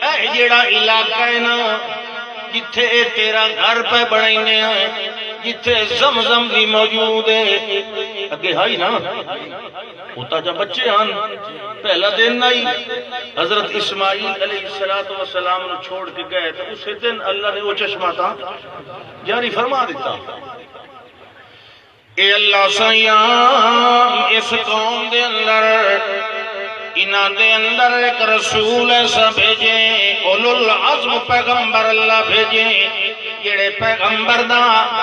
اے جیڑا علاقہ ہے نا جتھے تیرا گھر پہ بڑھائینے ہیں جتھے زمزم بھی موجود ہے اگے ہائی نا ہوتا جب بچے آن پہلا دن آئی حضرت اسماعیل علیہ السلام نے چھوڑ کے گئے تو اسے دن اللہ نے وہ چشمہ تھا جاری فرما دیتا اے اللہ سیام اس قوم دے اندر انہاں دے اندر ایک رسول ایسا بھیجے اولو العظم پیغمبر اللہ بھیجے جڑے پیغمبر دا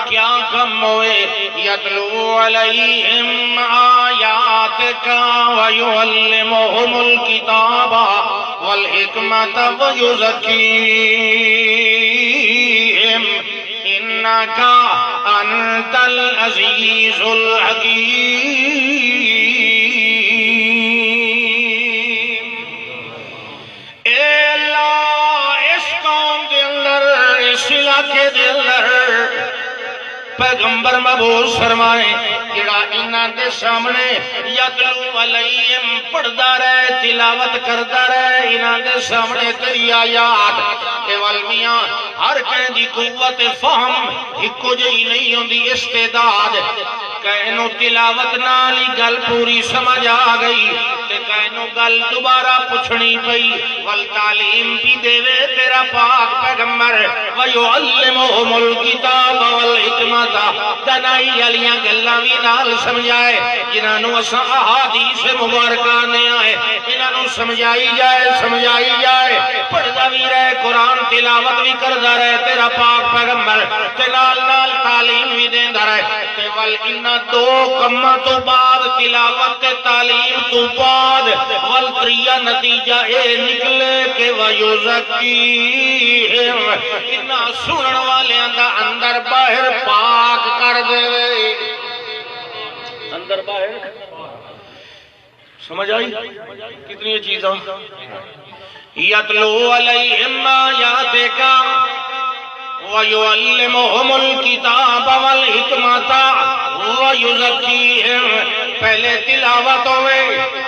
کیا کم ہوئے یتلو علیہم آیاتک ویعلمہم الکتاب والحکمت ویزکیہم انکا انت العزیز الحکیم علاقے دے اندر پیغمبر مبعوث فرمائے جڑا انہاں دے سامنے یتلو علیہم پڑھدا رہے تلاوت کردا رہے انہاں دے سامنے تیری آیات اے والمیاں ہر کہیں دی قوت فہم ہکو جئی نہیں ہوندی استعداد کہنو تلاوت نالی گل پوری سمجھ آ گئی تے کہنو گل دوبارہ پوچھنی پئی والتعلیم بھی دے وے تیرا پاک پیغمبر ویعلمہم الکتاب والحکمت دنائی علیاں گلاں بھی نال سمجھائے جنہاں نو اساں احادیث مبارکہ نے آئے انہاں نو سمجھائی جائے پڑھدا بھی رہے قرآن تلاوت بھی کردا رہے تیرا پاک پیغمبر تے نال نال تعلیم بھی دیندا رہے تے ول انہاں 2 کماں تو بعد تلاوت تے تعلیم تو بعد ول تریہ نتیجہ اے نکلے کہ ویزکیہم انہاں سنن والیاں دا اندر باہر پاک کر دے اندر باہر سمجھ آئی کتنی چیزاں یتلو علیہم آیاتک ویعلمہم الکتاب والحکمت ویزکیہم پہلے تلاوت ہوئے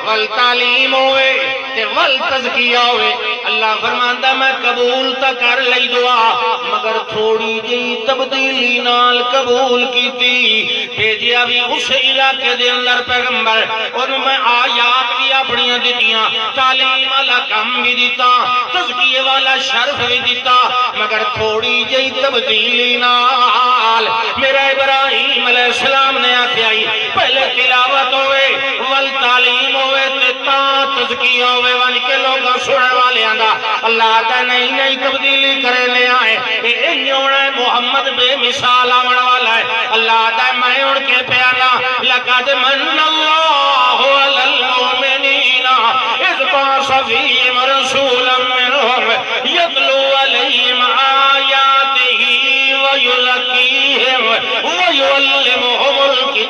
والتعلیم ہوئے تے والتزکیہ ہوئے اللہ فرماندا میں قبول تا کر لئی دعا مگر تھوڑی جی تبدیلی نال قبول کیتی بھیجیا بھی اس علاقے دے اندر پیغمبر اور میں آیات بھی اپنیاں دیتیاں تعلیم والا کم بھی دیتا تزکیے والا شرف بھی دیتا مگر تھوڑی جی تبدیلی نال میرا ابراہیم علیہ السلام نے آکھیائی پہلے تلاوت ہوئے والتعلیم ہوئے تا تزکیہ ہوئے وانی کے لوگاں سنے والے آنگا اللہ تا نہیں تبدیلی کرنے آئے انہی ہونا ہے محمد بے مثال آمن والا ہے اللہ تا میں اڑ کے پیانا لقد من اللہ علی المؤمنین اذ بعث فیہم رسولا منہم یتلو علیہم آیاتہ ویزکیہم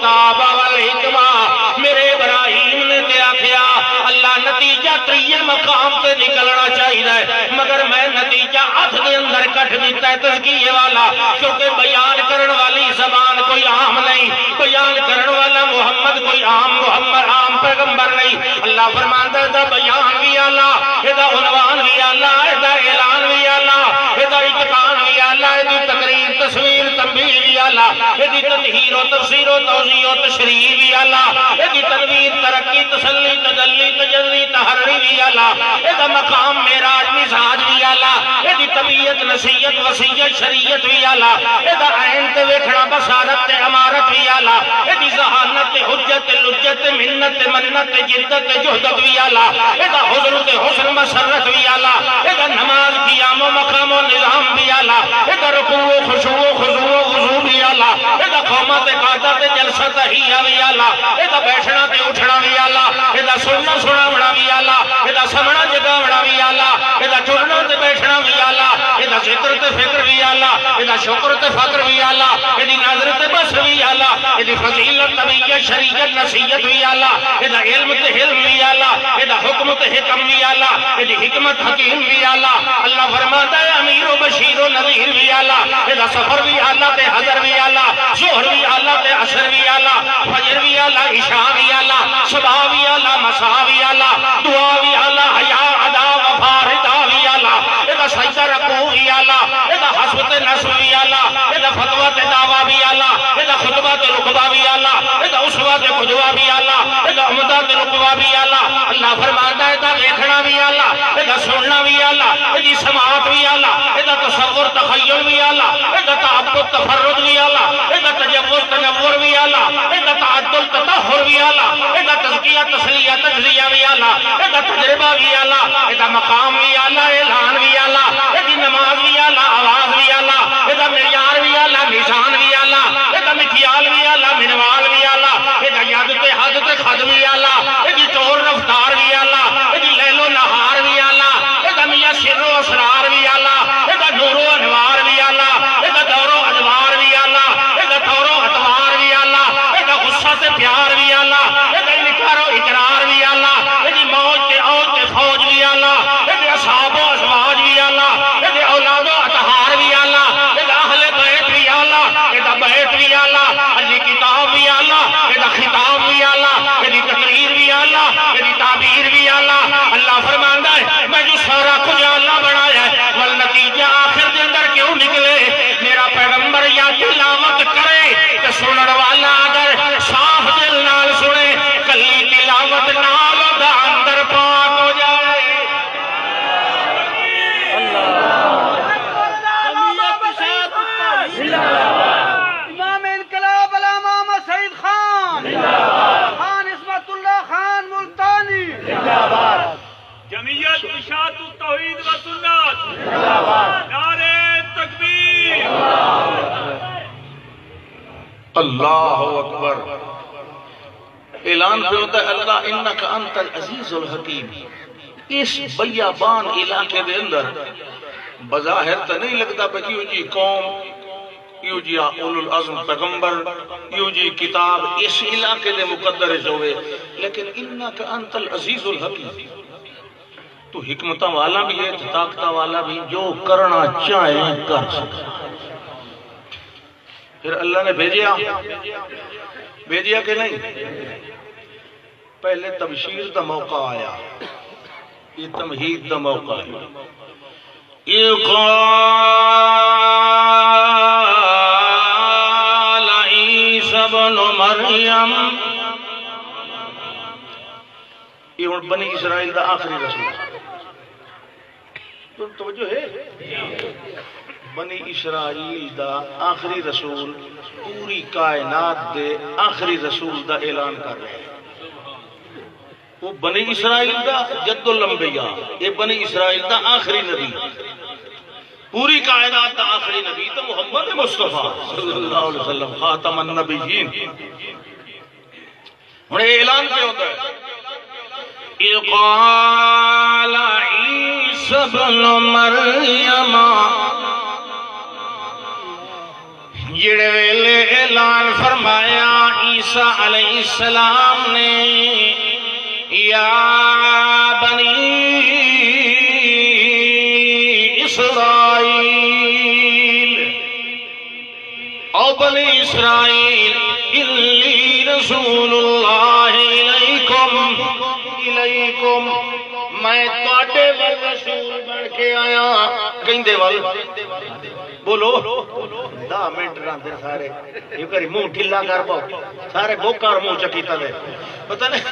الکتاب والحکمہ، میرے ابراہیم نے تے آکھیا اللہ نتیجہ تریے مقام تے نکلنا چاہیے، مگر میں نتیجہ ہاتھ دے اندر کٹ دیتا ہے تزکیے والا، کیونکہ بیان کرن والی زبان کوئی عام نہیں، بیان کرن والا محمد کوئی عام پیغمبر نہیں۔ اللہ فرماندا ہے دا بیان بھی اللہ، اے دا عنوان بھی اللہ، اے دا اعلان بھی اللہ، اے دا اتقان بھی اللہ، اے دی تقریر تصویر تنبیہ بھی اللہ، اے دی تطہیر و تفسیر و توضیح و تشریح بھی اللہ، اے دی تنویر ترقی تسلی تجلی تجلی تحری بھی اللہ، اے دا مقام معراج مزاج بھی اللہ، اے دی طبیعت نصیحت وصیت شریعت بھی اللہ، اے دا عین تے ویکھنا بصارت تے امارت بھی اللہ، اے دی ذہانت حجت لجت منت منت جدت جہدت بھی اللہ، اے دا حضر تے حسن مسرت بھی اللہ، اے دا نماز قیام و مقام و نظام بھی اللہ، اے دا رکوع و خشوع و خضوع و وضو بھی اللہ، اے دا قومت قادہ تے جلسہ تحیہ بھی اللہ، اے دا بیٹھنا تے اٹھنا بھی اللہ، اے دا سننا سناونا بھی اللہ، اے دا سمنا جگاونا بھی اللہ، اے دا جڑنا تے بیٹھنا بھی اللہ، اے دا ذکر تے فکر بھی اللہ، اے دا شکر تے فقر بھی اللہ، اے دی نظر تے بصر بھی اللہ، اے دی فضیلت طبیعت شریعت نصیحت بھی اللہ، اے دا علم تے حلم بھی اللہ، اے دا حکم تے حکم بھی اللہ، اے دی حکمت حکیم بھی اللہ۔ اللہ فرماتا ہے امیر و بشیر و نذیر بھی اللہ، اے دا سفر بھی اللہ تے حضر بھی اللہ، ظہر بھی اللہ تے عصر بھی اللہ، فجر بھی اللہ، عشاء بھی اللہ، صبح بھی اللہ، مساء بھی اللہ، دعا بھی اللہ، حیا ادا وفا رضا بھی اللہ، اے دا سجدہ رکوع بھی اللہ، اے دا حسب تے نصب بھی اللہ، اے دا فتوہ تے دعویٰ بھی اللہ، اے دا خطبہ تے رقبہ بھی اللہ، اے دا اسوہ تے قدوہ بھی اللہ، اے دا عمدہ تے رقبہ بھی اللہ۔ اللہ فرماتا ہے دا دیکھنا بھی اللہ، اے دا سننا بھی اللہ، اے دی سماعت بھی اللہ، اے دا تصور تخیل بھی اللہ، اے دا تعبد تفرد بھی اللہ، اے دا تجوز تنور بھی اللہ، اے دا تعدل تطہر بھی اللہ، اے دا تزکیہ تسلیہ تجزیہ بھی اللہ، اے دا تجربہ بھی اللہ، اے دا مقام بھی اللہ، اعلان بھی اللہ، اے دی نماز بھی اللہ، آواز بھی اللہ، اے دا معیار بھی اللہ، میزان بھی اللہ، اے دا مکیال بھی اللہ، منوال بھی اللہ، اے دا ید تے حد تے خد بھی اللہ، اے دی طور رفتار بھی اللہ، اے دی لیل و نہار بھی اللہ، اے دا میاں سر و اسرار بھی اللہ، اے دا نور و انوار بھی اللہ، اے دا دور و ادوار بھی اللہ، اے دا طور و اتوار بھی اللہ، اے دا غصہ تے پیار بھی اللہ، اے دا انکار و اقرار بھی اللہ، اے دی موج تے اوج تے فوج بھی اللہ، اے دے اصحاب و ازواج بھی اللہ، اے دے اولاد و اطہار بھی اللہ، اے دا اہل بیت بھی اللہ، اے دا بیت بھی اللہ، اے دی کتاب بھی اللہ، اے دا خطاب بھی اللہ، اے دی تقریر بھی اللہ، اے دی تعبیر بھی اللہ۔ اللہ فرماندا ہے میں جو سارا کچھ اللہ بنایا ہے، والنتیجہ آخر دے اندر کیوں نکلے؟ میرا پیغمبر یا تلاوت کرے کہ سنن والا اگر صاف دل نال سنے، کلی تلاوت نال دا اندر پاک ہو جائے۔
امام انقلاب علامہ محمد سعید خان، خان عصمت اللہ خان ملتانی،
جمعیت اشاعت التوحید و سنت، نعرہ تکبیر،
اللہ اکبر۔ اعلان پہ ہوتا ہے اللہ انکا انت العزیز الحکیم۔ اس بیابان علاقے دے اندر بظاہر تو نہیں لگتا پہ کیوں جی قوم، کیوں جی اولو العظم پیغمبر، کیوں جی کتاب اس علاقے دے مقدر ہوئے، لیکن انکا انت العزیز الحکیم، تو حکمتہ والا بھی ہے، طاقتہ والا بھی، جو کرنا چاہے کر سکتا۔ پھر اللہ نے بھیجیا کہ نہیں؟ پہلے تبشیر دا موقع آیا، یہ تمہید دا موقع آیا۔ قال عیسی ابن مریم، یہ ہن بنی اسرائیل دا آخری رسول، تو توجہ ہے، بنی اسرائیل دا آخری رسول پوری کائنات دے آخری رسول دا اعلان کر رہے ہیں۔ وہ بنی اسرائیل دا جد الانبیاء، یہ بنی اسرائیل دا آخری نبی، پوری کائنات دا آخری نبی تو محمد مصطفیٰ صلی اللہ علیہ وسلم خاتم النبیین۔ انہیں اعلان کیا ہوتا ہے قال عیسی ابن مریم، جڑے ویلے اعلان فرمایا عیسیٰ علیہ السلام نے یا بنی اسرائیل او بنی اسرائیل انی رسول اللہ الیکم میں تواڈے ول رسول بن کے آیا کہندے ول بولو 10 منٹ راندے سارے یہ کری منہ ڈھیلا کر پاؤ سارے بوکا اور منہ چکیتا دے پتہ نہیں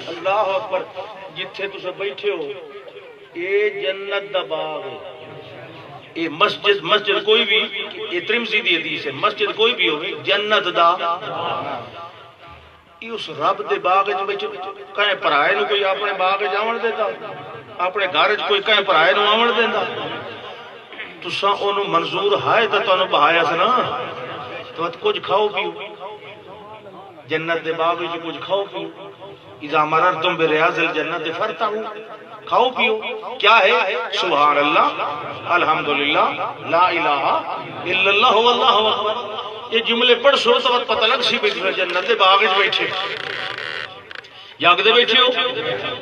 اللہ اکبر جتھے تسے بیٹھے ہو یہ جنت دا باغ ہے یہ مسجد کوئی بھی یہ ترمذی دی حدیث ہے مسجد کوئی بھی ہوگی جنت دا یہ اس رب دے باغ وچ بیٹھے کہیں پرائے نو کوئی اپنے باغ وچ آون دیندا اپنے گھر وچ کوئی کہیں پرائے نو آون دیندا تساں اونوں منظور ہے تے تانوں بہایا سی نا تو کچھ کھاؤ پیو جنت دے باغ وچ کچھ کھاؤ پیو اذا مررتم بریاض الجنت فرتعوا کھاؤ پیو کیا ہے سبحان اللہ الحمدللہ لا الہ الا اللہ واللہ اکبر یہ جملے پڑھ سو تو پتہ لگ سی بیٹھے جنت دے باغ وچ بیٹھے جاگدے بیٹھے ہو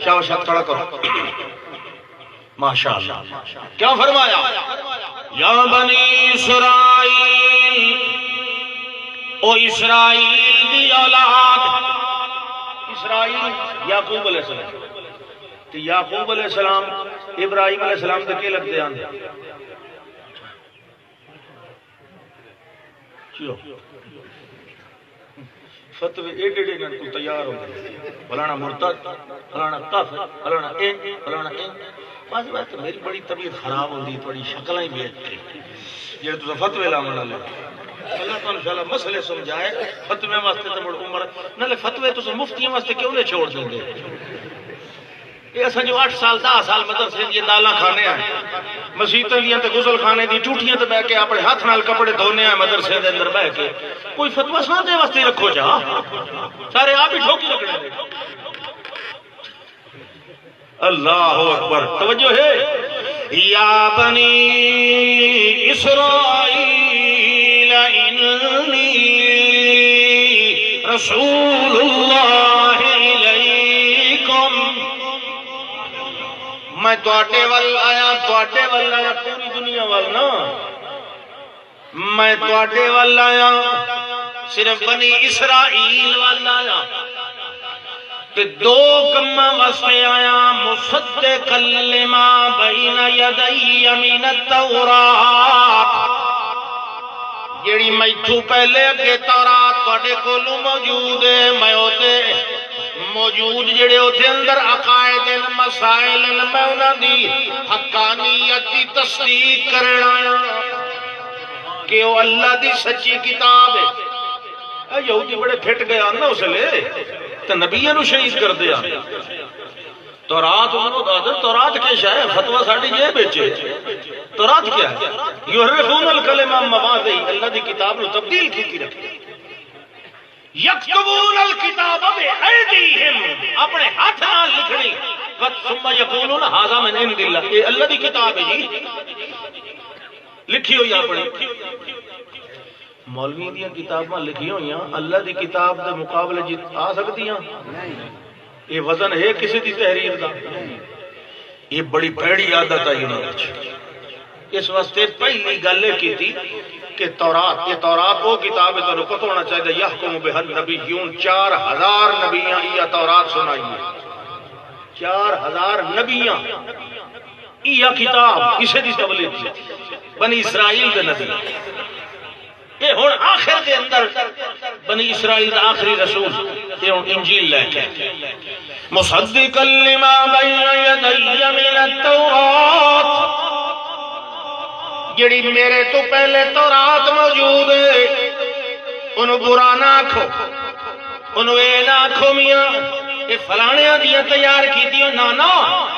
شاباش ہاتھ کھڑا کرو ماشاءاللہ کیا فرمایا یا بنی اسرائیل او اسرائیل دی اولاد اسرائیل یعقوب علیہ السلام تو یعقوب علیہ السلام ابراہیم علیہ السلام تو کیا لگتے ہیں فتوے ایک ایک ایک کو تیار ہو گئے فلانا مرتد فلانا کافر فلانا این فلانا این بعض بات میری بڑی طبیعت خراب ہوندی بڑی شکلیں بھی اچھی یہ تو فتوے لا منا لے اللہ تعالی انشاءاللہ مسئلے سمجھائے فتوے واسطے تو بڑی عمر نہ لے فتوے تو مفتیاں واسطے کیوں نہیں چھوڑ دیں گے یہ اصل جو 8 سال 10 سال مدرسے یہ دالاں کھانے ہیں مسیتیں دیاں تے غسل خانے دی ٹوٹیاں تے بیٹھ کے اپنے ہاتھ نال کپڑے دھونے ہیں مدرسے دے اندر بیٹھ کے کوئی فتوی ساندے واسطے رکھو جا سارے آپ ہی ٹھوکی رکھنے دے اللہ اکبر توجہ ہے یا بنی اسرائیل انی رسول اللہ الیکم میں تواڈے ول آیا پوری دنیا وال نا میں تواڈے ول آیا صرف بنی اسرائیل وال آیا کہ 2 کماں واسطے آیا مصدقا لما بین یدی من التورات جیڑی میتھوں پہلے اگے تورات تواڈے کولوں موجود ہے میں اوتے موجود جڑے ہوتے اندر عقائد مسائل میں انہاں دی حقانیت دی تصدیق کرنا آیا کہ وہ اللہ دی سچی کتاب ہے یہودی بڑے پھٹ گیا نا اس لئے تو نبیوں نو شہید کر دیا تورات انہوں دادر تورات کے شاہ فتوہ ساڑھی یہ بیچے تورات کیا ہے یحرفون الکلمہ مواضعی اللہ دی کتاب نو تبدیل کی رکھے یکتبون الکتاب بایدیہم اپنے ہاتھ نال لکھنی ثم یقولون ھذا من عند اللہ یہ اللہ دی کتاب ہے جی لکھی ہوئی اپنے مولوی دیاں کتاباں لکھی ہوئی اللہ دی کتاب دے مقابلے جی آ سکتی ہیں یہ وزن ہے کسی دی تحریر دا یہ بڑی پیڑی عادت ہے انہوں اس واسطے پہلی گلے کی تھی کہ تورات یہ تورات وہ کتاب ہے تو پتہ ہونا چاہیے یحکم بہا النبیون 4000 نبیاں یہ تورات سنائی ہے 4000 نبیاں یہ کتاب کسے دی تبلیغ تھی بنی اسرائیل دے نبی یہ ہن آخر دے اندر بنی اسرائیل دا آخری رسول یہ ہن انجیل لے کے مصدقا لما بین یدی من التورات جڑی میرے تو پہلے تورات موجود ہے انہوں برا نہ آکھو انہوں اے نہ آکھو میاں یہ فلانیاں دیاں تیار کیتی ہو نانا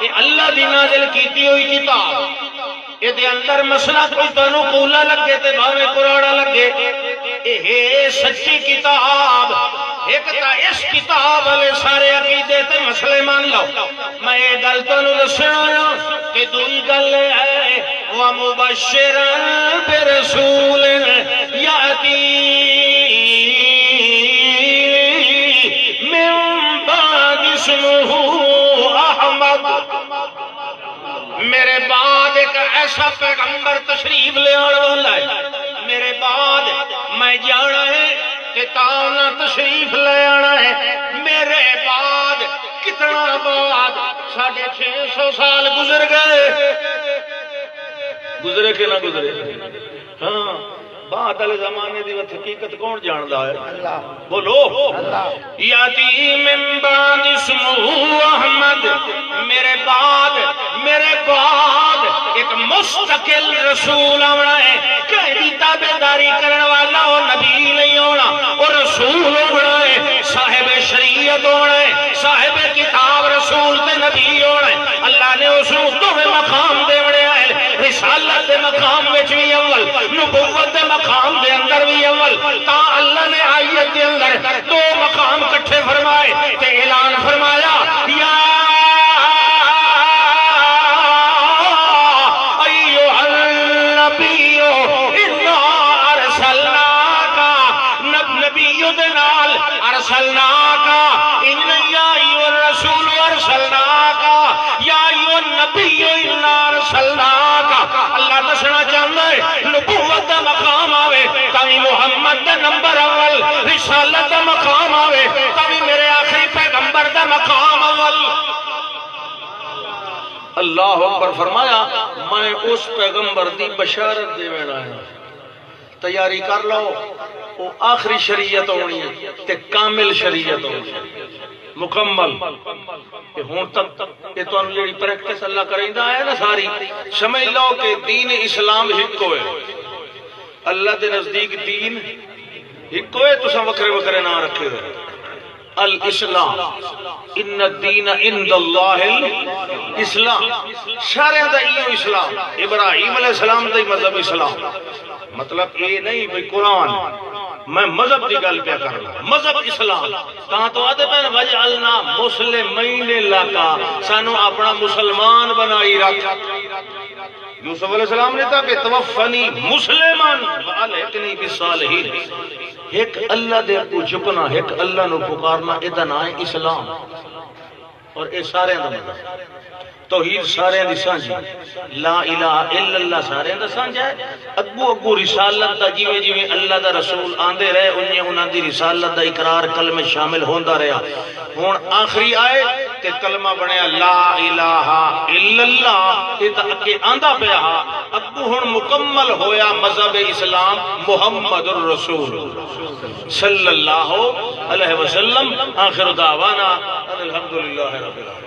یہ اللہ دی نازل کیتی ہوئی کتاب یہ دے اندر مسئلہ کوئی تانوں کولا لگے تے بھاوے قرآن لگے یہ سچی کتاب ایک تا اس کتاب والے سارے عقیدے تے مسئلے مان لو میں یہ گل تانوں دسنا کہ دوئی گل ہے وَمُبَشِّرًا بِرَسُولٍ يَأْتِي اسمہ احمد، میرے بعد ایک ایسا پیغمبر تشریف لے آنے والا ہے، میرے بعد میں جانا ہے کہ تاؤنا تشریف لے آنا ہے، میرے بعد کتنا بعد 650 سال گزر گئے، گزرے کہ نہ گزرے؟ ہاں بعد والے زمانے دی حقیقت کون جاندا ہے؟ بولو یاتی من بعد اسمہ احمد، میرے بعد ایک مستقل رسول آنا ہے، کہیں تابعداری کرنے والا وہ نبی نہیں ہونا، وہ رسول ہونا ہے، صاحب شریعت ہونا ہے، صاحب کتاب رسول تے نبی ہونا ہے۔ اللہ نے اس دو مقام دے بڑے آئے، رسالت دے مقام وچ بھی اول، نبوت دے مقام دے اندر بھی اول، تا اللہ نے آیت دے اندر دو مقام کٹھے فرمائے تے اعلان فرمایا یا اللہ دسنا چاہتا ہے نبوت دا مقام آوے تاکہ محمد دا نمبر اول، رسالت دا مقام آوے تاکہ میرے آخری پیغمبر دا مقام اول۔ اللہ اکبر فرمایا میں اس پیغمبر دی بشارت دے وینا ہے، تیاری کر لو، وہ آخری شریعت ہونی ہے تے کامل شریعت ہونی ہے، مکمل۔ کہ ہون تک کہ تو انہوں جڑی پریکٹس اللہ کریں دا ہے نا ساری، سمجھ لو کہ دین اسلام ہک ہوئے، اللہ دے نزدیک دین ہک ہوئے، تو سب وکرے وکرے نہ رکھے ہوئے۔ الاسلام ان الدین عند اللہ الاسلام، سارے دا ایو اسلام، ابراہیم علیہ السلام دا مذہب اسلام، مطلب یہ نہیں بھئی قرآن، میں مذہب دی گل پہ کر رہا، مذہب اسلام کہاں تو آتے پہنے وجعلنا مسلمین لکا، سانو اپنا مسلمان بنائی رکھ۔ یوسف علیہ السلام نے کہا کہ توفنی مسلمان وعلحقنی بالصالحین، ایک اللہ دے کو جھکنا، ایک اللہ نو پکارنا، ادھا نہ ہے اسلام، اور اے سارے دا مطلب توحید سارے دی سانجھ، لا الہ الا اللہ سارے دا سانجھ ہے، اگو رسالت دا جیویں جیویں اللہ دا رسول آندے رہے انہیں انہاں دی رسالت دا اقرار کلمہ شامل ہوندا رہا۔ ہون آخری آئے تے کلمہ بنیا لا الہ الا اللہ، تے اگے آندا پیا اگو ہن مکمل ہویا مذہب اسلام محمد الرسول صلی اللہ علیہ وسلم۔ آخر دعوانا الحمدللہ رب العالمین۔